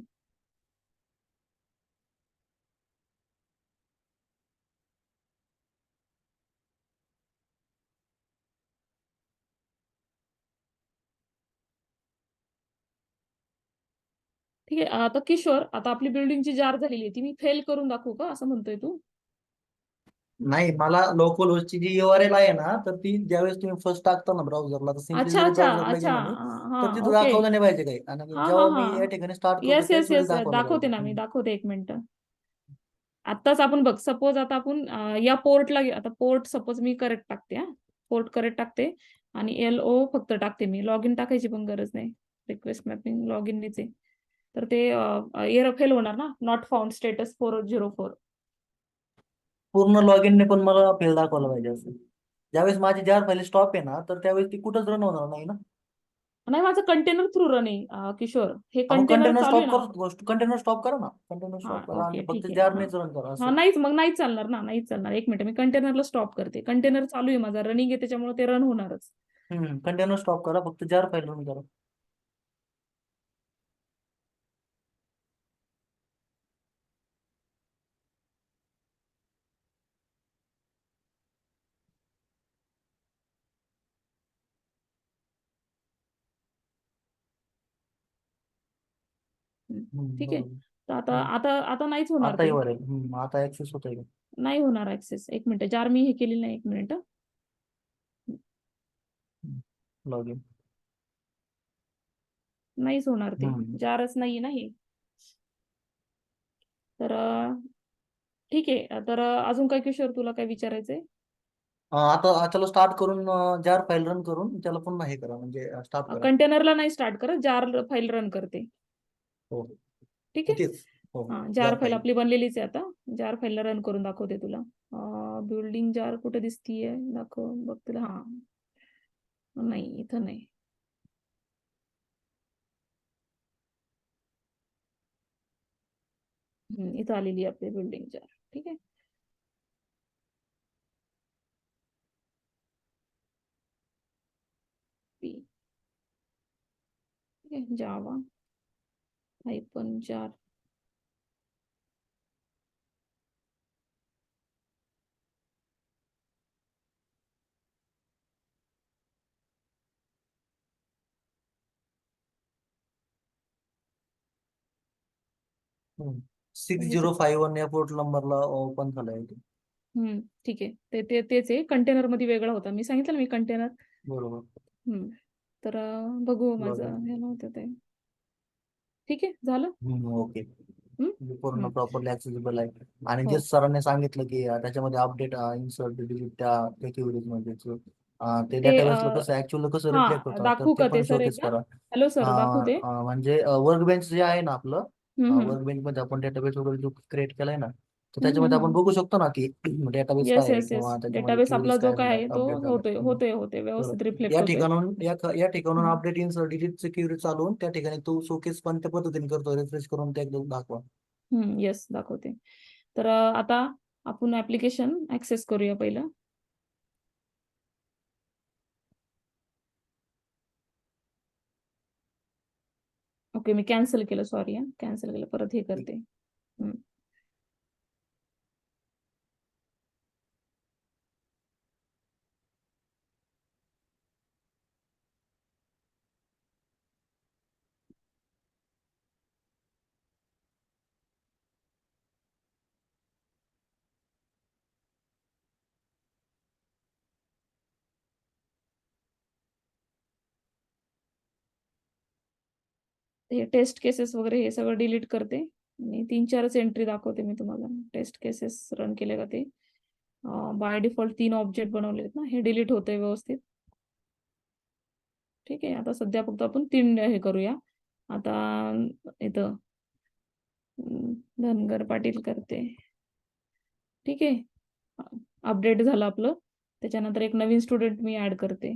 Speaker 1: ठीक आहे. आता किशोर, आता आपली बिल्डिंगची जार झालेली आहे, ती मी फेल करून दाखवू का असं म्हणतोय तू?
Speaker 3: नाही, मला लोकल होस्टची जी URL आहे ना, तर ती ज्यावेळेस तुम्ही फर्स्ट टाकता ना ब्राउझरला, तर सिम्पली
Speaker 1: अच्छा
Speaker 3: जरी
Speaker 1: अच्छा
Speaker 3: ब्राउझरला
Speaker 1: अच्छा.
Speaker 3: गेलो मी,
Speaker 1: हा
Speaker 3: तर तिथं
Speaker 1: ओके.
Speaker 3: दाखवलं नाही पाहिजे काही. आणि
Speaker 1: हा
Speaker 3: जेव्हा मी या ठिकाणी स्टार्ट करतो
Speaker 1: येस
Speaker 3: त्याच वेळेस दाखवलं
Speaker 1: दाखवते
Speaker 3: पाहिजे.
Speaker 1: ना, मी दाखवते. एक मिनिट. आत्ताच आपण बघ, सपोज आता आपण या पोर्टला आता पोर्ट सपोज मी करेक्ट टाकते. पोर्ट करेक्ट टाकते आणि LO फक्त टाकते मी. लॉग इन टाकायची पण गरज नाही. रिक्वेस्ट मॅपिंग लॉग इन आहे. तर ते एरर फेल होणार ना, नॉट फाउंड स्टेटस 404.
Speaker 3: पूर्ण लॉग इनने पण मला फेल दाखवलं पाहिजे असं. ज्यावेळेस माझी जार फाईल स्टॉप आहे ना, तर त्यावेळेस ती कुठंच रन होणार नाही ना.
Speaker 1: नाही, माझं कंटेनर थ्रू रन आहे किशोर. हे
Speaker 3: मग
Speaker 1: कंटेनर
Speaker 3: कंटेनर
Speaker 1: चालू आहे
Speaker 3: स्टॉप
Speaker 1: ना.
Speaker 3: करू, कंटेनर स्टॉप करा ना, कंटेनर
Speaker 1: हा
Speaker 3: स्टॉप करा
Speaker 1: ओके
Speaker 3: आणि फक्त
Speaker 1: ठीक आहे.
Speaker 3: जार नेच रन करा असं.
Speaker 1: नाहीच, मग नाहीच चालणार ना, नाहीच चालणार. एक मिनिट, मी कंटेनरला स्टॉप करते. कंटेनर चालू आहे माझा, रनिंग आहे, त्याच्यामुळे ते रन होणारच.
Speaker 3: कंटेनर स्टॉप करा, फक्त जार फाईल रन करा.
Speaker 1: ठीक आहे.
Speaker 3: बरोबर.
Speaker 1: तर आता नाहीच होणार
Speaker 3: आता
Speaker 1: ते.
Speaker 3: येवर आता ऍक्सेस होत आहे.
Speaker 1: नाही होणार ऍक्सेस. एक मिनिट, जार मी हे केलेलं नाही. एक मिनिट.
Speaker 3: लॉग इन
Speaker 1: नाहीच होणार ते, जारच नाही ना हे. तर ठीक आहे. तर अजून काय किशोर, तुला काय विचारायचंय?
Speaker 3: आता त्याला स्टार्ट करून जार फाईल रन करून त्याला पुन्हा हे करा, म्हणजे स्टार्ट करा.
Speaker 1: कंटेनरला नाही स्टार्ट करत, जार फाईल रन करते.
Speaker 3: हो
Speaker 1: ठीक आहे.
Speaker 3: तेच. हो
Speaker 1: जार फाईल
Speaker 3: फाईल
Speaker 1: आपली बनलेलीच आहे. आता जार फाईलला रन करून दाखवते तुला. बिल्डिंग जार कुठे दिसतीये, दाखव बघ तुला. नाही इथं नाही. इथं आलेली आहे आपली बिल्डिंग 4. ठीक आहे. पी ठीक आहे. जावा -4.
Speaker 3: हम्म. 6051 या पोर्ट नंबरला ओपन झालाय ते.
Speaker 1: ठीक आहे. तेच आहे. कंटेनर मध्ये वेगळा होता. मी सांगितलं ना मी कंटेनर.
Speaker 3: बरोबर.
Speaker 1: तर बघू माझं
Speaker 3: Login.
Speaker 1: हे नव्हतं ते. ठीक आहे झालं.
Speaker 3: ओके.
Speaker 1: हम्म?
Speaker 3: पूर्ण प्रॉपरली ऍक्सेसिबल आहे. आणि
Speaker 1: हो.
Speaker 3: जे सरांनी सांगितलं की त्याच्यामध्ये अपडेट इन्सर्ट डिलीट त्या क्युरीज मध्ये ते
Speaker 1: ते
Speaker 3: डेटाबेसला कसं ऍक्च्युअली कसं रिफ्लेक्ट होतं तर
Speaker 1: दाखवू
Speaker 3: ते
Speaker 1: का ते
Speaker 3: पण
Speaker 1: सर
Speaker 3: शोकेस
Speaker 1: एकदा?
Speaker 3: करा.
Speaker 1: हॅलो सर दाखवते.
Speaker 3: म्हणजे वर्क बेंच जे आहे ना आपलं,
Speaker 1: हम्म.
Speaker 3: वर्क बेंच मध्ये आपण डेटाबेस वगैरे जो क्रिएट केलाय ना, तर
Speaker 1: हम्म,
Speaker 3: त्याच्यामध्ये आपण
Speaker 1: हम्म.
Speaker 3: बघू शकतो ना की डेटाबेस
Speaker 1: येस
Speaker 3: काय आहे
Speaker 1: येस
Speaker 3: किंवा
Speaker 1: येस
Speaker 3: त्याच्यामध्ये
Speaker 1: डेटाबेस आपला
Speaker 3: क्युरीज
Speaker 1: जो
Speaker 3: काय
Speaker 1: काय
Speaker 3: झाल्या
Speaker 1: आहे तो
Speaker 3: अपडेट
Speaker 1: होतोय
Speaker 3: झाल्या.
Speaker 1: होतोय होतोय व्यवस्थित
Speaker 3: बरोबर.
Speaker 1: रिफ्लेक्ट
Speaker 3: या
Speaker 1: होतोय.
Speaker 3: ठिकाणून
Speaker 1: हम्म.
Speaker 3: अपडेट इन्सर्ट डिलीट क्युरी चालवून त्या ठिकाणी तू शोकेस कोणत्या पद्धतीने करतो रिफ्रेश करून ते एकदा दाखवा.
Speaker 1: येस दाखवते. तर आता आपण ऍप्लिकेशन ऍक्सेस करूया पहिलं. ओके मी कॅन्सल केलं. सॉरी कॅन्सल केलं. परत हे करते. हे टेस्ट केसेस वगैरे हे सगळं डिलीट करते आणि 3-4च एंट्री दाखवते मी तुम्हाला. टेस्ट केसेस रन केले का ते बाय डिफॉल्ट 3 ऑब्जेक्ट बनवले ना, हे डिलीट होते व्यवस्थित. ठीक आहे. आता सध्या फक्त आपण 3 हे करूया. आता इथं धनगर पाटील करते. ठीक आहे. अपडेट झालं आपलं. त्याच्यानंतर एक नवीन स्टुडंट मी ऍड करते.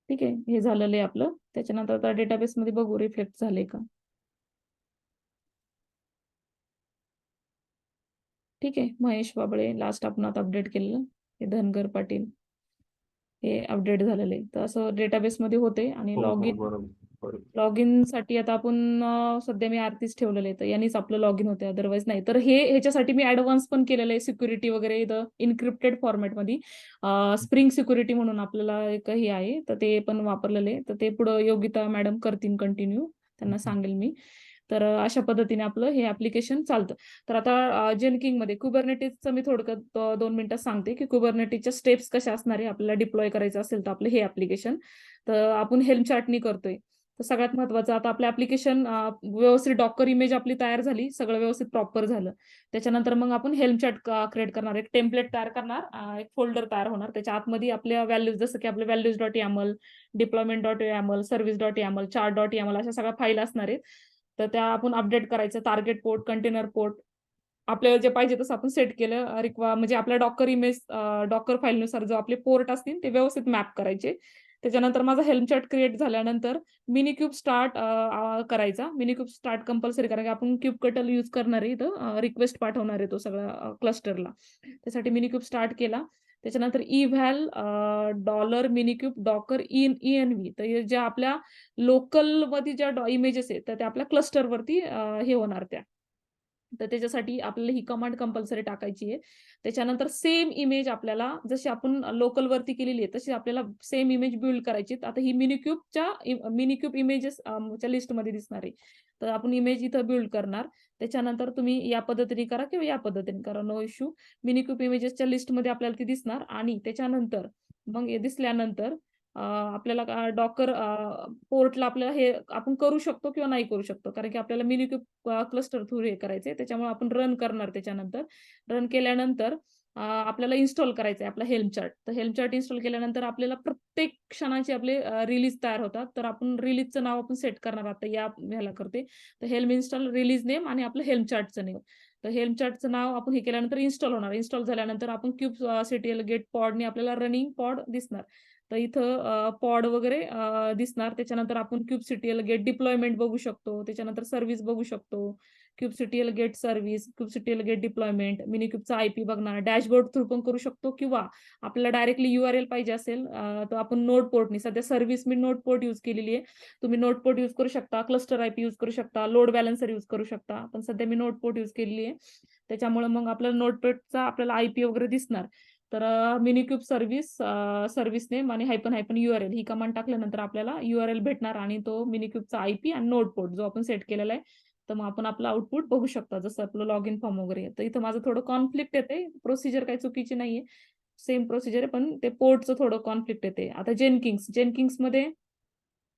Speaker 1: ठीक आहे. हे झालेलं आहे आपलं. त्याच्यानंतर आता डेटाबेस मध्ये बघू रिफ्लेक्ट झाले का. ठीक आहे. महेश बाबळे लास्ट आपण आता अपडेट केलेलं. हे धनगर पाटील हे अपडेट झालेले आहे. तर असं डेटाबेस मध्ये होते. आणि लॉग इन साठी आता आपण सध्या मी आरतीच ठेवलेलं आहे. तर यांनीच आपलं लॉग इन होते अदरवाईज नाही. तर ह्याच्यासाठी मी ऍडव्हान्स पण केलेलं आहे. सिक्युरिटी वगैरे इथं इनक्रिप्टेड फॉर्मॅटमध्ये स्प्रिंग सिक्युरिटी म्हणून आपल्याला एक हे आहे. तर ते पण वापरलेलं आहे. तर ते पुढं योगिता मॅडम करतील कंटिन्यू. त्यांना सांगेल मी. तर अशा पद्धतीने आपलं हे ऍप्लिकेशन चालतं. तर आता जेनकिंग मध्ये कुबरनेटिसचं मी थोडक्यात 2 मिनिटात सांगते की कुबरनेटिसच्या स्टेप्स कशा असणार आहे. आपल्याला डिप्लॉय करायचं असेल तर आपलं हे ऍप्लिकेशन. तर आपण हेल्म चार्टनी करतोय. तर सगळ्यात महत्त्वाचं आता आपलं ऍप्लिकेशन व्यवस्थित डॉकर इमेज आपली तयार झाली. सगळं व्यवस्थित प्रॉपर झालं. त्याच्यानंतर मग आपण हेल्म चार्ट क्रिएट करणार. एक टेम्पलेट तयार करणार. एक फोल्डर तयार होणार. त्याच्या आतमध्ये आपल्या व्हॅल्यूज जसं की आपले व्हॅल्यूज.yaml, डिप्लॉयमेंट.yaml, सर्व्हिस.yaml, चार्ट.yaml अशा सगळ्या फाईल असणार आहेत. तर त्या आपण अपडेट करायचं. टार्गेट पोर्ट, कंटेनर पोर्ट आपल्याला जे पाहिजे तसं आपण सेट केलं. म्हणजे आपल्या डॉकर इमेज डॉकर फाईलनुसार जो आपले पोर्ट असतील ते व्यवस्थित मॅप करायचे. त्याच्यानंतर माझा हेल्म चार्ट क्रिएट झाल्यानंतर मिनी क्यूब स्टार्ट करायचा. मिनी क्यूब स्टार्ट कंपल्सरी कारण की आपण क्यूब कटल यूज करणार आहे. इथं रिक्वेस्ट पाठवणार आहे तो सगळ्या क्लस्टरला. त्यासाठी मिनी क्यूब स्टार्ट केला. त्याच्यानंतर eval dollar mini kube docker ENV. तर ज्या आपल्या लोकल मध्ये ज्या इमेजेस आहेत तर त्या आपल्या क्लस्टरवरती हे होणार त्या. तर त्याच्यासाठी आपल्याला ही कमांड कंपल्सरी टाकायची आहे. त्याच्यानंतर सेम इमेज आपल्याला जशी आपण लोकल वरती केलेली आहे तशी आपल्याला सेम इमेज बिल्ड करायची. आता ही मिनी क्यूब इमेजेस च्या लिस्टमध्ये दिसणार आहे. तर आपण इमेज इथं बिल्ड करणार. त्याच्यानंतर तुम्ही या पद्धतीने करा किंवा या पद्धतीने करा. No issue. मिनी क्यूब इमेजेसच्या लिस्टमध्ये आपल्याला ती दिसणार. आणि त्याच्यानंतर मग हे दिसल्यानंतर आपल्याला डॉकर पोर्टला आपल्याला हे आपण करू शकतो किंवा नाही करू शकतो. कारण की आपल्याला मिनी क्यूब क्लस्टर थ्रू हे करायचे. त्याच्यामुळे आपण रन करणार. त्याच्यानंतर रन केल्यानंतर आपल्याला इन्स्टॉल करायचं आहे आपला हेल्म चार्ट. तर हेल्म चार्ट इन्स्टॉल केल्यानंतर आपल्याला प्रत्येक क्षणाचे आपले रिलीज तयार होतात. तर आपण रिलीजचं नाव आपण सेट करणार आता या ह्याला करते. तर हेल्म इन्स्टॉल रिलीज नेम आणि आपलं हेल्म चार्टचं नेम. तर हेल्म चार्टचं नाव आपण हे केल्यानंतर इन्स्टॉल होणार. इन्स्टॉल झाल्यानंतर आपण क्यूब सीटीएल गेट पॉडने आपल्याला रनिंग पॉड दिसणार. तर इथं पॉड वगैरे दिसणार. त्याच्यानंतर आपण क्यूब सीटीएल गेट डिप्लॉयमेंट बघू शकतो. त्याच्यानंतर सर्व्हिस बघू शकतो. Kube CTL get service, kube CTL get deployment, mini क्यूबचा आयपी बघणार, डॅशबोर्ड थ्रू पण करू शकतो किंवा आपल्याला डायरेक्टली URL पाहिजे असेल तर आपण नोड पोर्टनी, सध्या सर्व्हिस मी नोड पोर्ट यूज केलेली आहे. तुम्ही नोड पोर्ट यूज करू शकता, क्लस्टर आयपी यूज करू शकता, लोड बॅलन्सर यूज करू शकता. पण सध्या मी नोड पोर्ट यूज केलेली आहे. त्याच्यामुळे मग आपल्याला नोड पोर्टचा आपल्याला आयपी वगैरे दिसणार. तर mini cube service, service name आणि हायफन URL ही कमांड टाकल्यानंतर आपल्याला URL भेटणार आणि तो मिनी क्यूबचा आयपी आणि नोड पोर्ट जो आपण सेट केलेला आहे. तर मग आपण आपलं आउटपुट बघू शकता, जसं आपलं लॉग इन फॉर्म वगैरे. तर इथं माझं थोडं कॉन्फ्लिक्ट येते. प्रोसिजर काही चुकीची नाहीये, सेम प्रोसिजर आहे, पण ते पोर्टचं थोडं कॉन्फ्लिक्ट येते. आता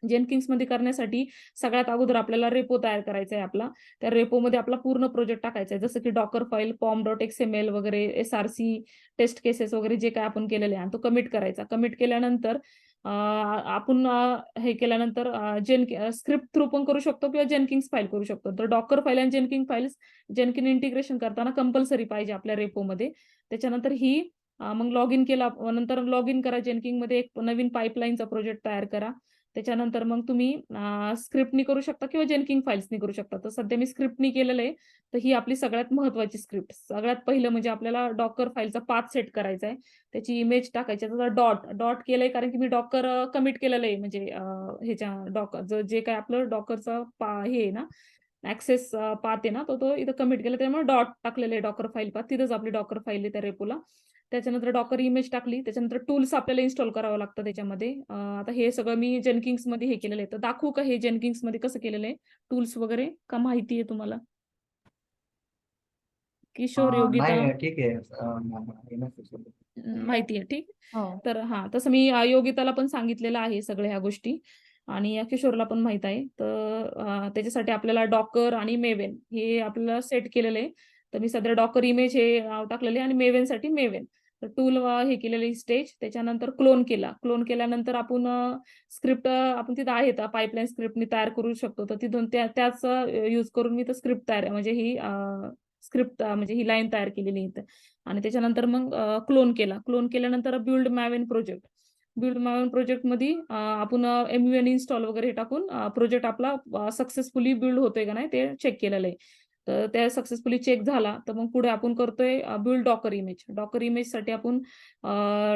Speaker 1: जेनकिंग्समध्ये करण्यासाठी सगळ्यात अगोदर आपल्याला रेपो तयार करायचा आहे आपला. त्या रेपोमध्ये आपला पूर्ण प्रोजेक्ट टाकायचा आहे, जसं की डॉकर फाईल, pom.xml वगैरे, SRC, टेस्ट केसेस वगैरे जे काय आपण केलेले आहे, आणि तो कमिट करायचा. कमिट केल्यानंतर आपण हे केल्यानंतर स्क्रिप्ट थ्रू पण करू शकतो किंवा जेनकिंग्स फाईल करू शकतो. तर डॉकर फाईल आणि जेनकिन इंटिग्रेशन करताना कंपल्सरी पाहिजे आपल्या रेपोमध्ये. त्याच्यानंतर ही मग लॉग इन केला, नंतर लॉग इन करा जेनकिंगमध्ये, एक नवीन पाईपलाईनचा प्रोजेक्ट तयार करा. त्याच्यानंतर मग तुम्ही स्क्रिप्टनी करू शकता किंवा जेनकिंग फाईल्सनी करू शकता. तर सध्या मी स्क्रिप्टनी केलेलं आहे. तर ही आपली सगळ्यात महत्वाची स्क्रिप्ट. सगळ्यात पहिलं म्हणजे आपल्याला डॉकर फाईलचा पाथ सेट करायचा आहे, त्याची इमेज टाकायची. आता डॉट केलंय कारण की मी डॉकर कमिट केलेलं आहे, म्हणजे ह्याच्या डॉकर जे काय आपलं डॉकरचा हे आहे ना, ऍक्सेस पाथ आहे ना, तो इथं कमिट केला, त्यामुळे डॉट टाकलेलं आहे डॉकर फाईल पाथ. तिथंच आपली डॉकर फाईल आहे त्या रेपोला. त्याच्यानंतर डॉकर इमेज टाकली. त्याच्यानंतर टूल्स आपल्याला इन्स्टॉल करावं लागतं त्याच्यामध्ये. आता हे सगळं मी जेनकिंग्स मध्ये हे केलेलं आहे. तर दाखवू का हे जेनकिंग्स मध्ये कसं केलेलं आहे, टूल्स वगैरे का माहिती आहे तुम्हाला? किशोर, योगिता,
Speaker 3: नाही ठीक आहे.
Speaker 1: माहिती आहे, ठीक.
Speaker 4: हो.
Speaker 1: तर तसं मी योगिताला पण सांगितलेलं आहे सगळ्या ह्या गोष्टी, आणि किशोरला पण माहित आहे. तर त्याच्यासाठी आपल्याला डॉकर आणि मेवेन हे आपल्याला सेट केलेलं आहे. तर मी सध्या डॉकर इमेज हे टाकलेले आणि मेवेनसाठी मेवेन. तर टूल हे केलेली स्टेज. त्याच्यानंतर क्लोन केल्यानंतर आपण स्क्रिप्ट आपण तिथं आहेत पाईपलाईन स्क्रिप्टनी तयार करू शकतो. तर तिथून त्याच यूज करून मी तर स्क्रिप्ट तयार, म्हणजे ही स्क्रिप्ट म्हणजे ही लाईन तयार केलेली आहे इथं. आणि त्याच्यानंतर मग क्लोन केल्यानंतर बिल्ड मॅवेन प्रोजेक्ट मध्ये आपण MUN इन्स्टॉल वगैरे टाकून प्रोजेक्ट आपला सक्सेसफुली बिल्ड होतोय का नाही ते चेक केलेलं आहे. तर त्या सक्सेसफुली चेक झाला तर मग पुढे आपण करतोय बिल्ड डॉकर इमेज साठी आपण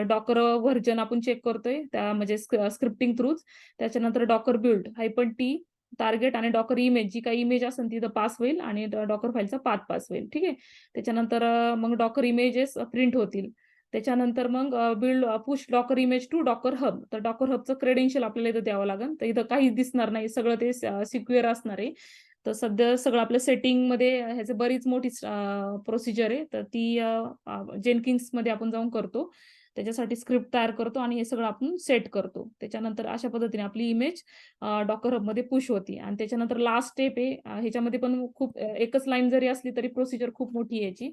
Speaker 1: डॉकर व्हर्जन आपण चेक करतोय त्या म्हणजे स्क्रिप्टिंग थ्रूच. त्याच्यानंतर डॉकर बिल्ड -T टार्गेट आणि डॉकर इमेज, जी काही इमेज असेल तिथं पास होईल आणि डॉकर फाईलचा पाथ पास होईल, ठीक आहे. त्याच्यानंतर मग डॉकर इमेजेस प्रिंट होतील. त्याच्यानंतर मग build push Docker image to Docker hub. तर डॉकर हबचं क्रेडेन्शियल आपल्याला इथं द्यावं लागेल. तर इथं काहीच दिसणार नाही, सगळं ते सिक्युअर असणार आहे. तर सध्या सगळं आपल्या सेटिंग मध्ये ह्याची बरीच मोठी प्रोसिजर आहे. तर ती जेनकिंग्स मध्ये आपण जाऊन करतो. त्याच्यासाठी स्क्रिप्ट तयार करतो आणि हे सगळं आपण सेट करतो. त्याच्यानंतर अशा पद्धतीने आपली इमेज डॉकर हब मध्ये पुश होती. आणि त्याच्यानंतर लास्ट स्टेप आहे, ह्याच्यामध्ये पण खूप एकच लाईन जरी असली तरी प्रोसिजर खूप मोठी आहे याची.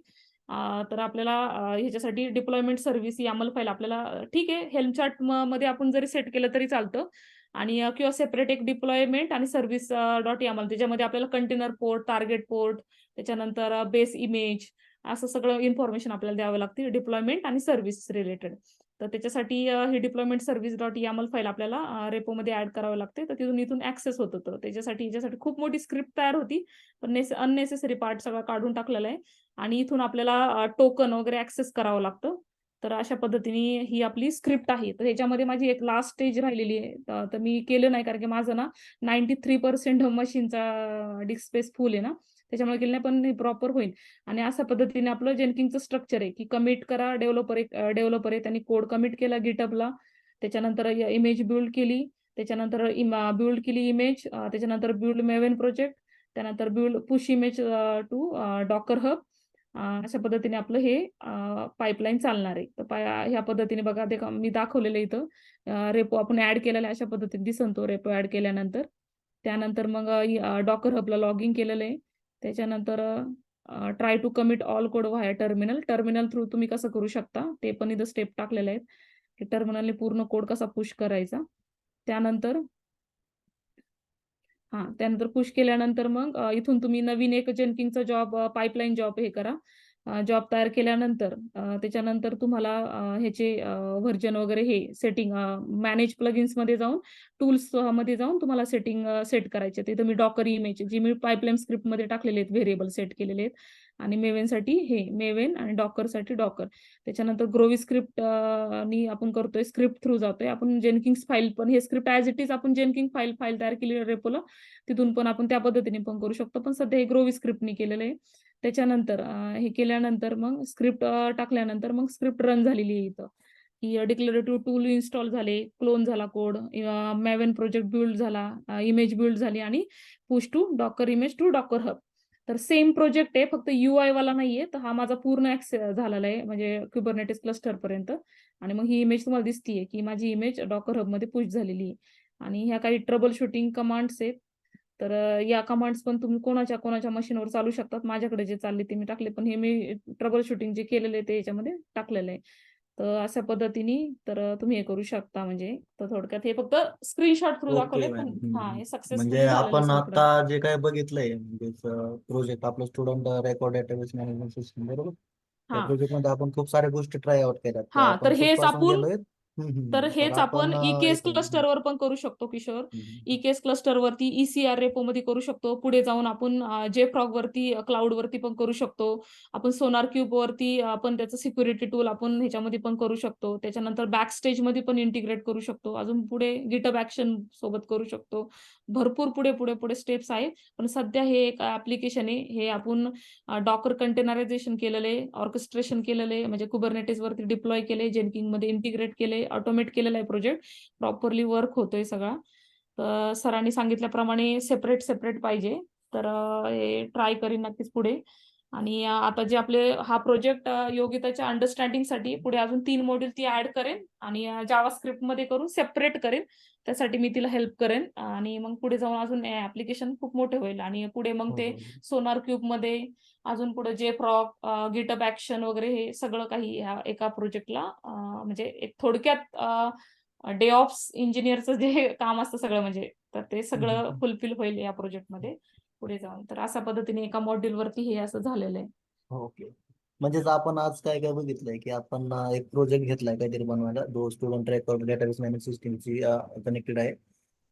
Speaker 1: तर आपल्याला ह्याच्यासाठी डिप्लॉयमेंट सर्व्हिस YAML फाईल आपल्याला, ठीक आहे, हेल्म चार्ट मध्ये आपण जरी सेट केलं तरी चालतं. आणि किंवा सेपरेट एक डिप्लॉयमेंट आणि सर्व्हिस .YAML, त्याच्यामध्ये आपल्याला कंटेनर पोर्ट, टार्गेट पोर्ट, त्याच्यानंतर बेस इमेज, असं सगळं इन्फॉर्मेशन आपल्याला द्यावं लागते डिप्लॉयमेंट आणि सर्व्हिस रिलेटेड. तर त्याच्यासाठी ही डिप्लॉयमेंट सर्व्हिस .YAML फाईल आपल्याला रेपोमध्ये ऍड करावं लागते. तर इथून ऍक्सेस होत होतं. याच्यासाठी खूप मोठी स्क्रिप्ट तयार होती, पण अननेसेसरी पार्ट सगळा काढून टाकलेला आहे. आणि इथून आपल्याला टोकन वगैरे ऍक्सेस करावं लागतं. तर अशा पद्धतीने ही आपली स्क्रिप्ट आहे. तर ह्याच्यामध्ये माझी एक लास्ट स्टेज राहिलेली आहे. तर मी केलं नाही कारण की माझं ना 93% मशीनचा डिस्क स्पेस फुल आहे ना, त्याच्यामुळे केलं नाही, पण हे प्रॉपर होईल. आणि अशा पद्धतीने आपलं जेनकिंगचं स्ट्रक्चर आहे की कमिट करा, डेव्हलपर आहे त्यांनी कोड कमिट केला गिटहबला. त्याच्यानंतर इमेज बिल्ड केली, त्याच्यानंतर बिल्ड केली इमेज, त्याच्यानंतर बिल्ड मेवेन प्रोजेक्ट, त्यानंतर build push image to Docker hub. अशा पद्धतीने आपलं हे पाईपलाईन चालणार आहे. तर ह्या पद्धतीने बघा, ते मी दाखवलेलं इथं रेपो आपण ऍड केलेला आहे. अशा पद्धतीने दिसन तो रेपो ऍड केल्यानंतर. त्यानंतर मग डॉकर हबला लॉग इन केलेलं आहे. त्याच्यानंतर try to commit all code via terminal. Terminal through तुम्ही कसं करू शकता ते पण इथं स्टेप टाकलेले आहेत की टर्मिनलने पूर्ण कोड कसा पुश करायचा. त्यानंतर त्यानंतर पुश केल्यानंतर मग इथून तुम्ही नवीन एक जेनकिंगचा जॉब पाईपलाईन जॉब हे करा. जॉब तयार केल्यानंतर त्याच्यानंतर तुम्हाला ह्याचे व्हर्जन वगैरे हे सेटिंग मॅनेज प्लगइन्स मध्ये जाऊन टूल्स मध्ये जाऊन तुम्हाला सेटिंग सेट करायचे. तिथं मी डॉकर इमेज जी मी पाईपलाईन स्क्रिप्ट मध्ये टाकलेले आहेत व्हेरिएबल सेट केलेले आहेत. आणि मेवेनसाठी हे मेवेन आणि डॉकरसाठी डॉकर. त्याच्यानंतर ग्रोवी स्क्रिप्ट नी आपण करतोय स्क्रिप्ट थ्रू जातोय आपण जेनकिंग्स फाईल पण हे स्क्रिप्ट ॲज इट इज आपण जेनकिंग फाईल तयार केली रेपोला तिथून पण आपण त्या पद्धतीने पण करू शकतो. पण सध्या हे ग्रोवी स्क्रिप्टनी केलेलं आहे. त्याच्यानंतर हे केल्यानंतर मग स्क्रिप्ट टाकल्यानंतर मग स्क्रिप्ट रन झालेली आहे इथं की डिक्लेरेटिव्ह टूल इन्स्टॉल झाले, क्लोन झाला कोड, मॅवेन प्रोजेक्ट बिल्ड झाला, इमेज बिल्ड झाली आणि push to Docker image to Docker hub. तर सेम प्रोजेक्ट आहे फक्त UI वाला नाहीये. तर हा माझा पूर्ण ऍक्सेस झालेला आहे म्हणजे क्युबरनेटिस क्लस्टर पर्यंत. आणि मग ही इमेज तुम्हाला दिसतीये की माझी इमेज डॉकर हब मध्ये पुश झालेली आहे. आणि ह्या काही ट्रबल शूटिंग कमांड्स आहेत. तर या कमांड्स पण तुम्ही कोणाच्या मशीनवर चालू शकतात. माझ्याकडे जे चालले ते मी टाकले पण हे मी ट्रबल शूटिंग जे केलेलं आहे ते याच्यामध्ये टाकलेलं आहे. तर अशा पद्धतीने तर तुम्ही हे करू शकता. म्हणजे तर थोडक्यात हे फक्त स्क्रीनशॉट थ्रू
Speaker 3: ओके
Speaker 1: दाखवले
Speaker 3: मॅम.
Speaker 1: पण हे
Speaker 3: म्हणजे
Speaker 1: सक्सेसफुली झालेलं आहे
Speaker 3: आपण
Speaker 1: सगळं.
Speaker 3: आता जे काय बघितलंय म्हणजे प्रोजेक्ट आपलं student record database management system बरोबर. त्या
Speaker 1: हा
Speaker 3: प्रोजेक्ट मध्ये आपण खूप साऱ्या गोष्टी ट्राय आउट केल्यात त्या
Speaker 1: तर
Speaker 3: आपण कुठपासून गेलोय.
Speaker 1: तर
Speaker 3: तर
Speaker 1: हेच
Speaker 3: आपण
Speaker 1: आपण ई-केस
Speaker 3: एक
Speaker 1: क्लस्टरवर पण करू शकतो किशोर.
Speaker 3: हम्म.
Speaker 1: ई-केस क्लस्टरवरती ECR रेपो मध्ये करू शकतो. पुढे जाऊन आपण JFrog वरती क्लाउड वरती पण करू शकतो. आपण सोनार क्यूब वरती आपण त्याचं सिक्युरिटी टूल आपण ह्याच्यामध्ये पण करू शकतो. त्याच्यानंतर बॅकस्टेज मध्ये पण इंटिग्रेट करू शकतो. अजून पुढे गिटहब ऍक्शन सोबत करू शकतो. भरपूर पुढे स्टेप्स आहेत. पण सध्या हे एक ऍप्लिकेशन आहे. हे आपण डॉकर कंटेनरायझेशन केलेले, ऑर्केस्ट्रेशन केलेले म्हणजे कुबरनेटिस वरती डिप्लॉय केले, जेनकिंग मध्ये इंटिग्रेट केले, ऑटोमेट केलेला आहे प्रोजेक्ट. प्रॉपरली वर्क होतोय सगळा. तर सरांनी सांगितल्याप्रमाणे सेपरेट पाहिजे. तर हे ट्राय करीन नक्कीच पुढे. आणि आता जे आपले हा प्रोजेक्ट योगिताच्या अंडरस्टँडिंगसाठी पुढे अजून 3 मॉड्यूल ती ऍड करेन आणि जावा स्क्रिप्ट मध्ये करून सेपरेट करेन. त्यासाठी मी तिला हेल्प करेन आणि मग पुढे जाऊन अजून ऍप्लिकेशन खूप मोठे होईल आणि पुढे मग
Speaker 3: हो,
Speaker 1: ते
Speaker 3: हो.
Speaker 1: सोनार क्यूब मध्ये अजून पुढे JFrog गिटहब ऍक्शन वगैरे हे सगळं काही ह्या एका प्रोजेक्टला म्हणजे एक थोडक्यात डे ऑफ्स इंजिनियरचं जे काम असतं सगळं म्हणजे तर ते सगळं फुलफिल होईल या प्रोजेक्टमध्ये पुढे जाऊन. तर अशा पद्धतीने एका मॉड्यूल वरती हे असं झालेलं आहे.
Speaker 3: ओके. म्हणजेच आपण आज काय काय बघितलंय की आपण एक प्रोजेक्ट घेतलाय काहीतरी बनवायला जो स्टुडंट रेकॉर्ड डेटाबेस मॅनेजमेंट सिस्टीमची कनेक्टेड आहे.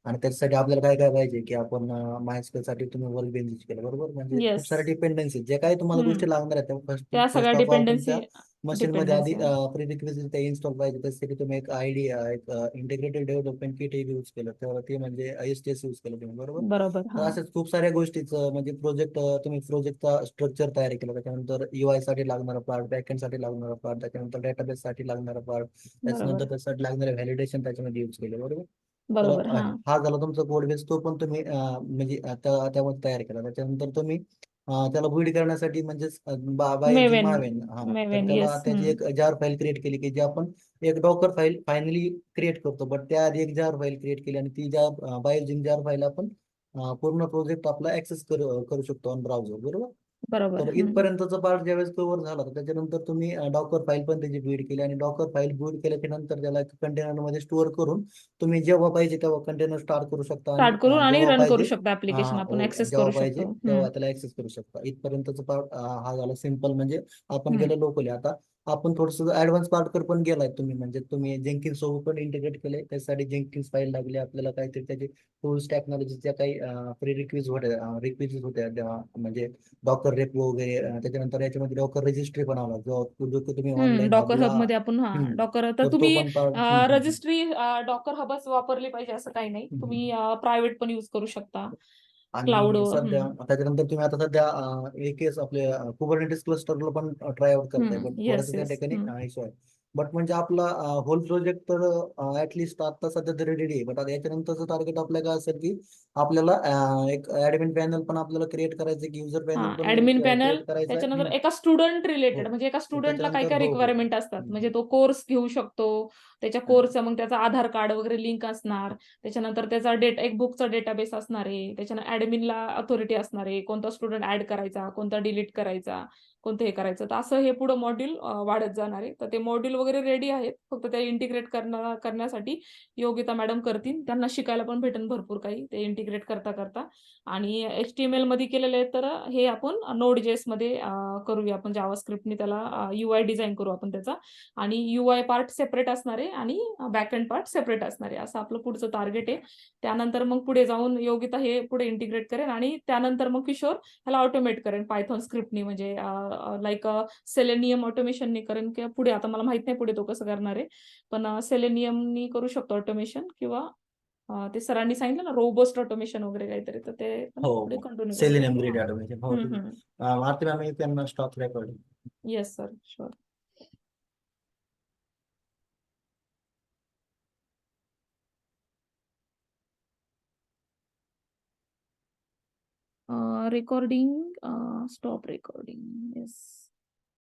Speaker 3: आणि त्याच्यासाठी आपल्याला काय काय पाहिजे की आपण MySQL साठी तुम्ही वर्क बेंच केलं बरोबर. म्हणजे खूप
Speaker 1: येस.
Speaker 3: साऱ्या डिपेंडन्सी जे काही तुम्हाला गोष्टी लागणार आहेत फर्स्ट
Speaker 1: त्या सगळ्या
Speaker 3: फर्स्ट ऑफ ऑल तुमच्या
Speaker 1: डिपेंडन्सी
Speaker 3: मशीन मध्ये आधी प्रिरिक्विजिट ते इन्स्टॉल पाहिजे. त्यासाठी तुम्ही एक एक इंटिग्रेटेड डेव्हलपमेंट किट यूज केलं तर ते म्हणजे ISTS यूज केलं तुम्ही बरोबर.
Speaker 1: बरोबर.
Speaker 3: तर असेच खूप साऱ्या गोष्टीचं म्हणजे तुम्ही प्रोजेक्टचा स्ट्रक्चर तयार केलं. त्याच्यानंतर UI साठी लागणारा पार्ट, बॅकएंड साठी लागणारा पार्ट, त्याच्यानंतर डेटाबेस साठी लागणारा पार्ट, त्याच्यानंतर त्यासाठी लागणारे व्हॅलिडेशन त्याच्यामध्ये यूज केले बरोबर. तर
Speaker 1: बरोबर.
Speaker 3: हा झाला तुमचा कोड बेस. तो पण तुम्ही म्हणजे त्यामध्ये तयार केला. त्याच्यानंतर तुम्ही त्याला बिल्ड करण्यासाठी म्हणजेच बाय मावेन तर त्याला
Speaker 1: येस.
Speaker 3: त्याची एक जार फाईल क्रिएट केली की जे आपण एक डॉकर फाईल फायनली क्रिएट करतो. बट त्याआधी एक जार फाईल क्रिएट केली आणि ती बायोजिंग जार फाईल आपण पूर्ण प्रोजेक्ट आपला ऍक्सेस करू शकतो ऑन ब्राउझर बरोबर.
Speaker 1: बरोबर.
Speaker 3: तर इथपर्यंतचा पार्ट ज्यावेळेस कव्हर झाला तर त्याच्यानंतर तुम्ही डॉकर फाईल पण त्याची बिल्ड केली आणि डॉकर फाईल बिल्ड केल्याच्या नंतर त्याला कंटेनर मध्ये स्टोअर करून तुम्ही जेव्हा पाहिजे तेव्हा कंटेनर स्टार्ट करू शकता आणि
Speaker 1: स्टार्ट करून आणि
Speaker 3: जेव्हा
Speaker 1: रन करू
Speaker 3: पाहिजे
Speaker 1: शकतो ऍप्लिकेशन आपण ऍक्सेस
Speaker 3: जेव्हा
Speaker 1: करू
Speaker 3: पाहिजे
Speaker 1: शकतो.
Speaker 3: तेव्हा त्याला ऍक्सेस करू शकता. इथपर्यंतचा पार्ट हा झाला सिम्पल म्हणजे आपण गेलो लोकली. आता आपण थोडस ऍडव्हान्स पार्टवर पण गेलाय तुम्ही म्हणजे तुम्ही जेंकिन्स सोबत पण इंटिग्रेट केले. त्यासाठी जेंकिन्स फाईल लागली आपल्याला काहीतरी त्याचे टूल्स टेक्नॉलॉजीच्या काही रिक्विजिट होत्या म्हणजे डॉकर रेपो वगैरे. त्याच्यानंतर याच्यामध्ये डॉकर रजिस्ट्री बनवला जो तुम्ही ऑनलाईन
Speaker 1: डॉकर हब
Speaker 3: हबला
Speaker 1: मध्ये आपण डॉकर तर
Speaker 3: तर तो
Speaker 1: तुम्ही
Speaker 3: पण पार्ट
Speaker 1: रजिस्ट्री डॉकर हबच वापरली पाहिजे असं काही नाही. तुम्ही प्रायव्हेट पण युज करू शकता क्लाउड.
Speaker 3: आणि सध्या त्याच्यानंतर तुम्ही आता सध्या एक केस आपले कुबरनेटिस क्लस्टरला पण ट्राय आउट करताय. But
Speaker 1: yes.
Speaker 3: थोडंसं त्या ठिकाणी इश्यू आहे. बट म्हणजे आपला होल प्रोजेक्ट तर ऍटलिस्ट आता सध्या तरी रेडी आहे. बट आता याच्यानंतरचं टार्गेट आपल्या काय असेल की आपल्याला एक ऍडमिन पॅनल पण आपल्याला क्रिएट करायचं की युजर
Speaker 1: हा
Speaker 3: पॅनल पण
Speaker 1: ऍडमिन पॅनल,
Speaker 3: क्रिएट करायचं आहे.
Speaker 1: त्याच्यानंतर एका स्टुडंट रिलेटेड,
Speaker 3: हो.
Speaker 1: म्हणजे एका
Speaker 3: तर
Speaker 1: स्टुडंटला काय
Speaker 3: त्याच्यानंतर
Speaker 1: काय
Speaker 3: हो हो
Speaker 1: रिक्वायरमेंट असतात,
Speaker 3: हम्म.
Speaker 1: म्हणजे तो कोर्स घेऊ शकतो, त्याच्या
Speaker 3: हम्म.
Speaker 1: कोर्सचं मग त्याचा आधार कार्ड वगैरे लिंक असणार, त्याच्यानंतर त्याचा एक बुकचा डेटाबेस असणार आहे, त्याच्यानं ऍडमिनला अथॉरिटी असणार आहे, कोणता स्टुडंट ऍड करायचा, कोणता डिलीट करायचा, कोणतं हे करायचं. तर असं हे पुढे मॉड्यूल वाढत जाणार आहे. तर ते मॉड्यूल वगैरे रेडी आहेत, फक्त ते इंटिग्रेट करण्यासाठी योगिता मॅडम करतील. त्यांना शिकायला पण भेटेल भरपूर काही ते इंटिग्रेट करता करता. आणि HTML मध्ये केलेले आहे, तर हे आपण Node.js मध्ये करूया. आपण जावास्क्रिप्टने त्याला UI डिझाईन करू आपण त्याचा, आणि UI पार्ट सेपरेट असणार आहे आणि बॅकएंड पार्ट सेपरेट असणार आहे. असं आपलं पुढचं टार्गेट आहे. त्यानंतर मग पुढे जाऊन योगिता हे पुढे इंटिग्रेट करेल, आणि त्यानंतर मग किशोर ह्याला ऑटोमेट करेन पायथॉन स्क्रिप्टनी, म्हणजे लाईक सेलेनियम ऑटोमेशनने करेन, किंवा पुढे आता मला माहित नाही पुढे तो कसं करणार आहे, पण सेलेनियमनी करू शकतो ऑटोमेशन, किंवा ते सरांनी सांगितलं ना रोबोस्ट ऑटोमेशन वगैरे काहीतरी, तर ते पण
Speaker 3: हो
Speaker 1: पुढे
Speaker 3: हो
Speaker 1: कंटिन्यू करू
Speaker 3: सेलिनियम
Speaker 1: शकतो.
Speaker 3: ग्रीड ऑटोमेशन हो ठीक आहे. आरती मॅम एक त्यांना stock record
Speaker 1: yes sir, sure. recording, stop recording, yes.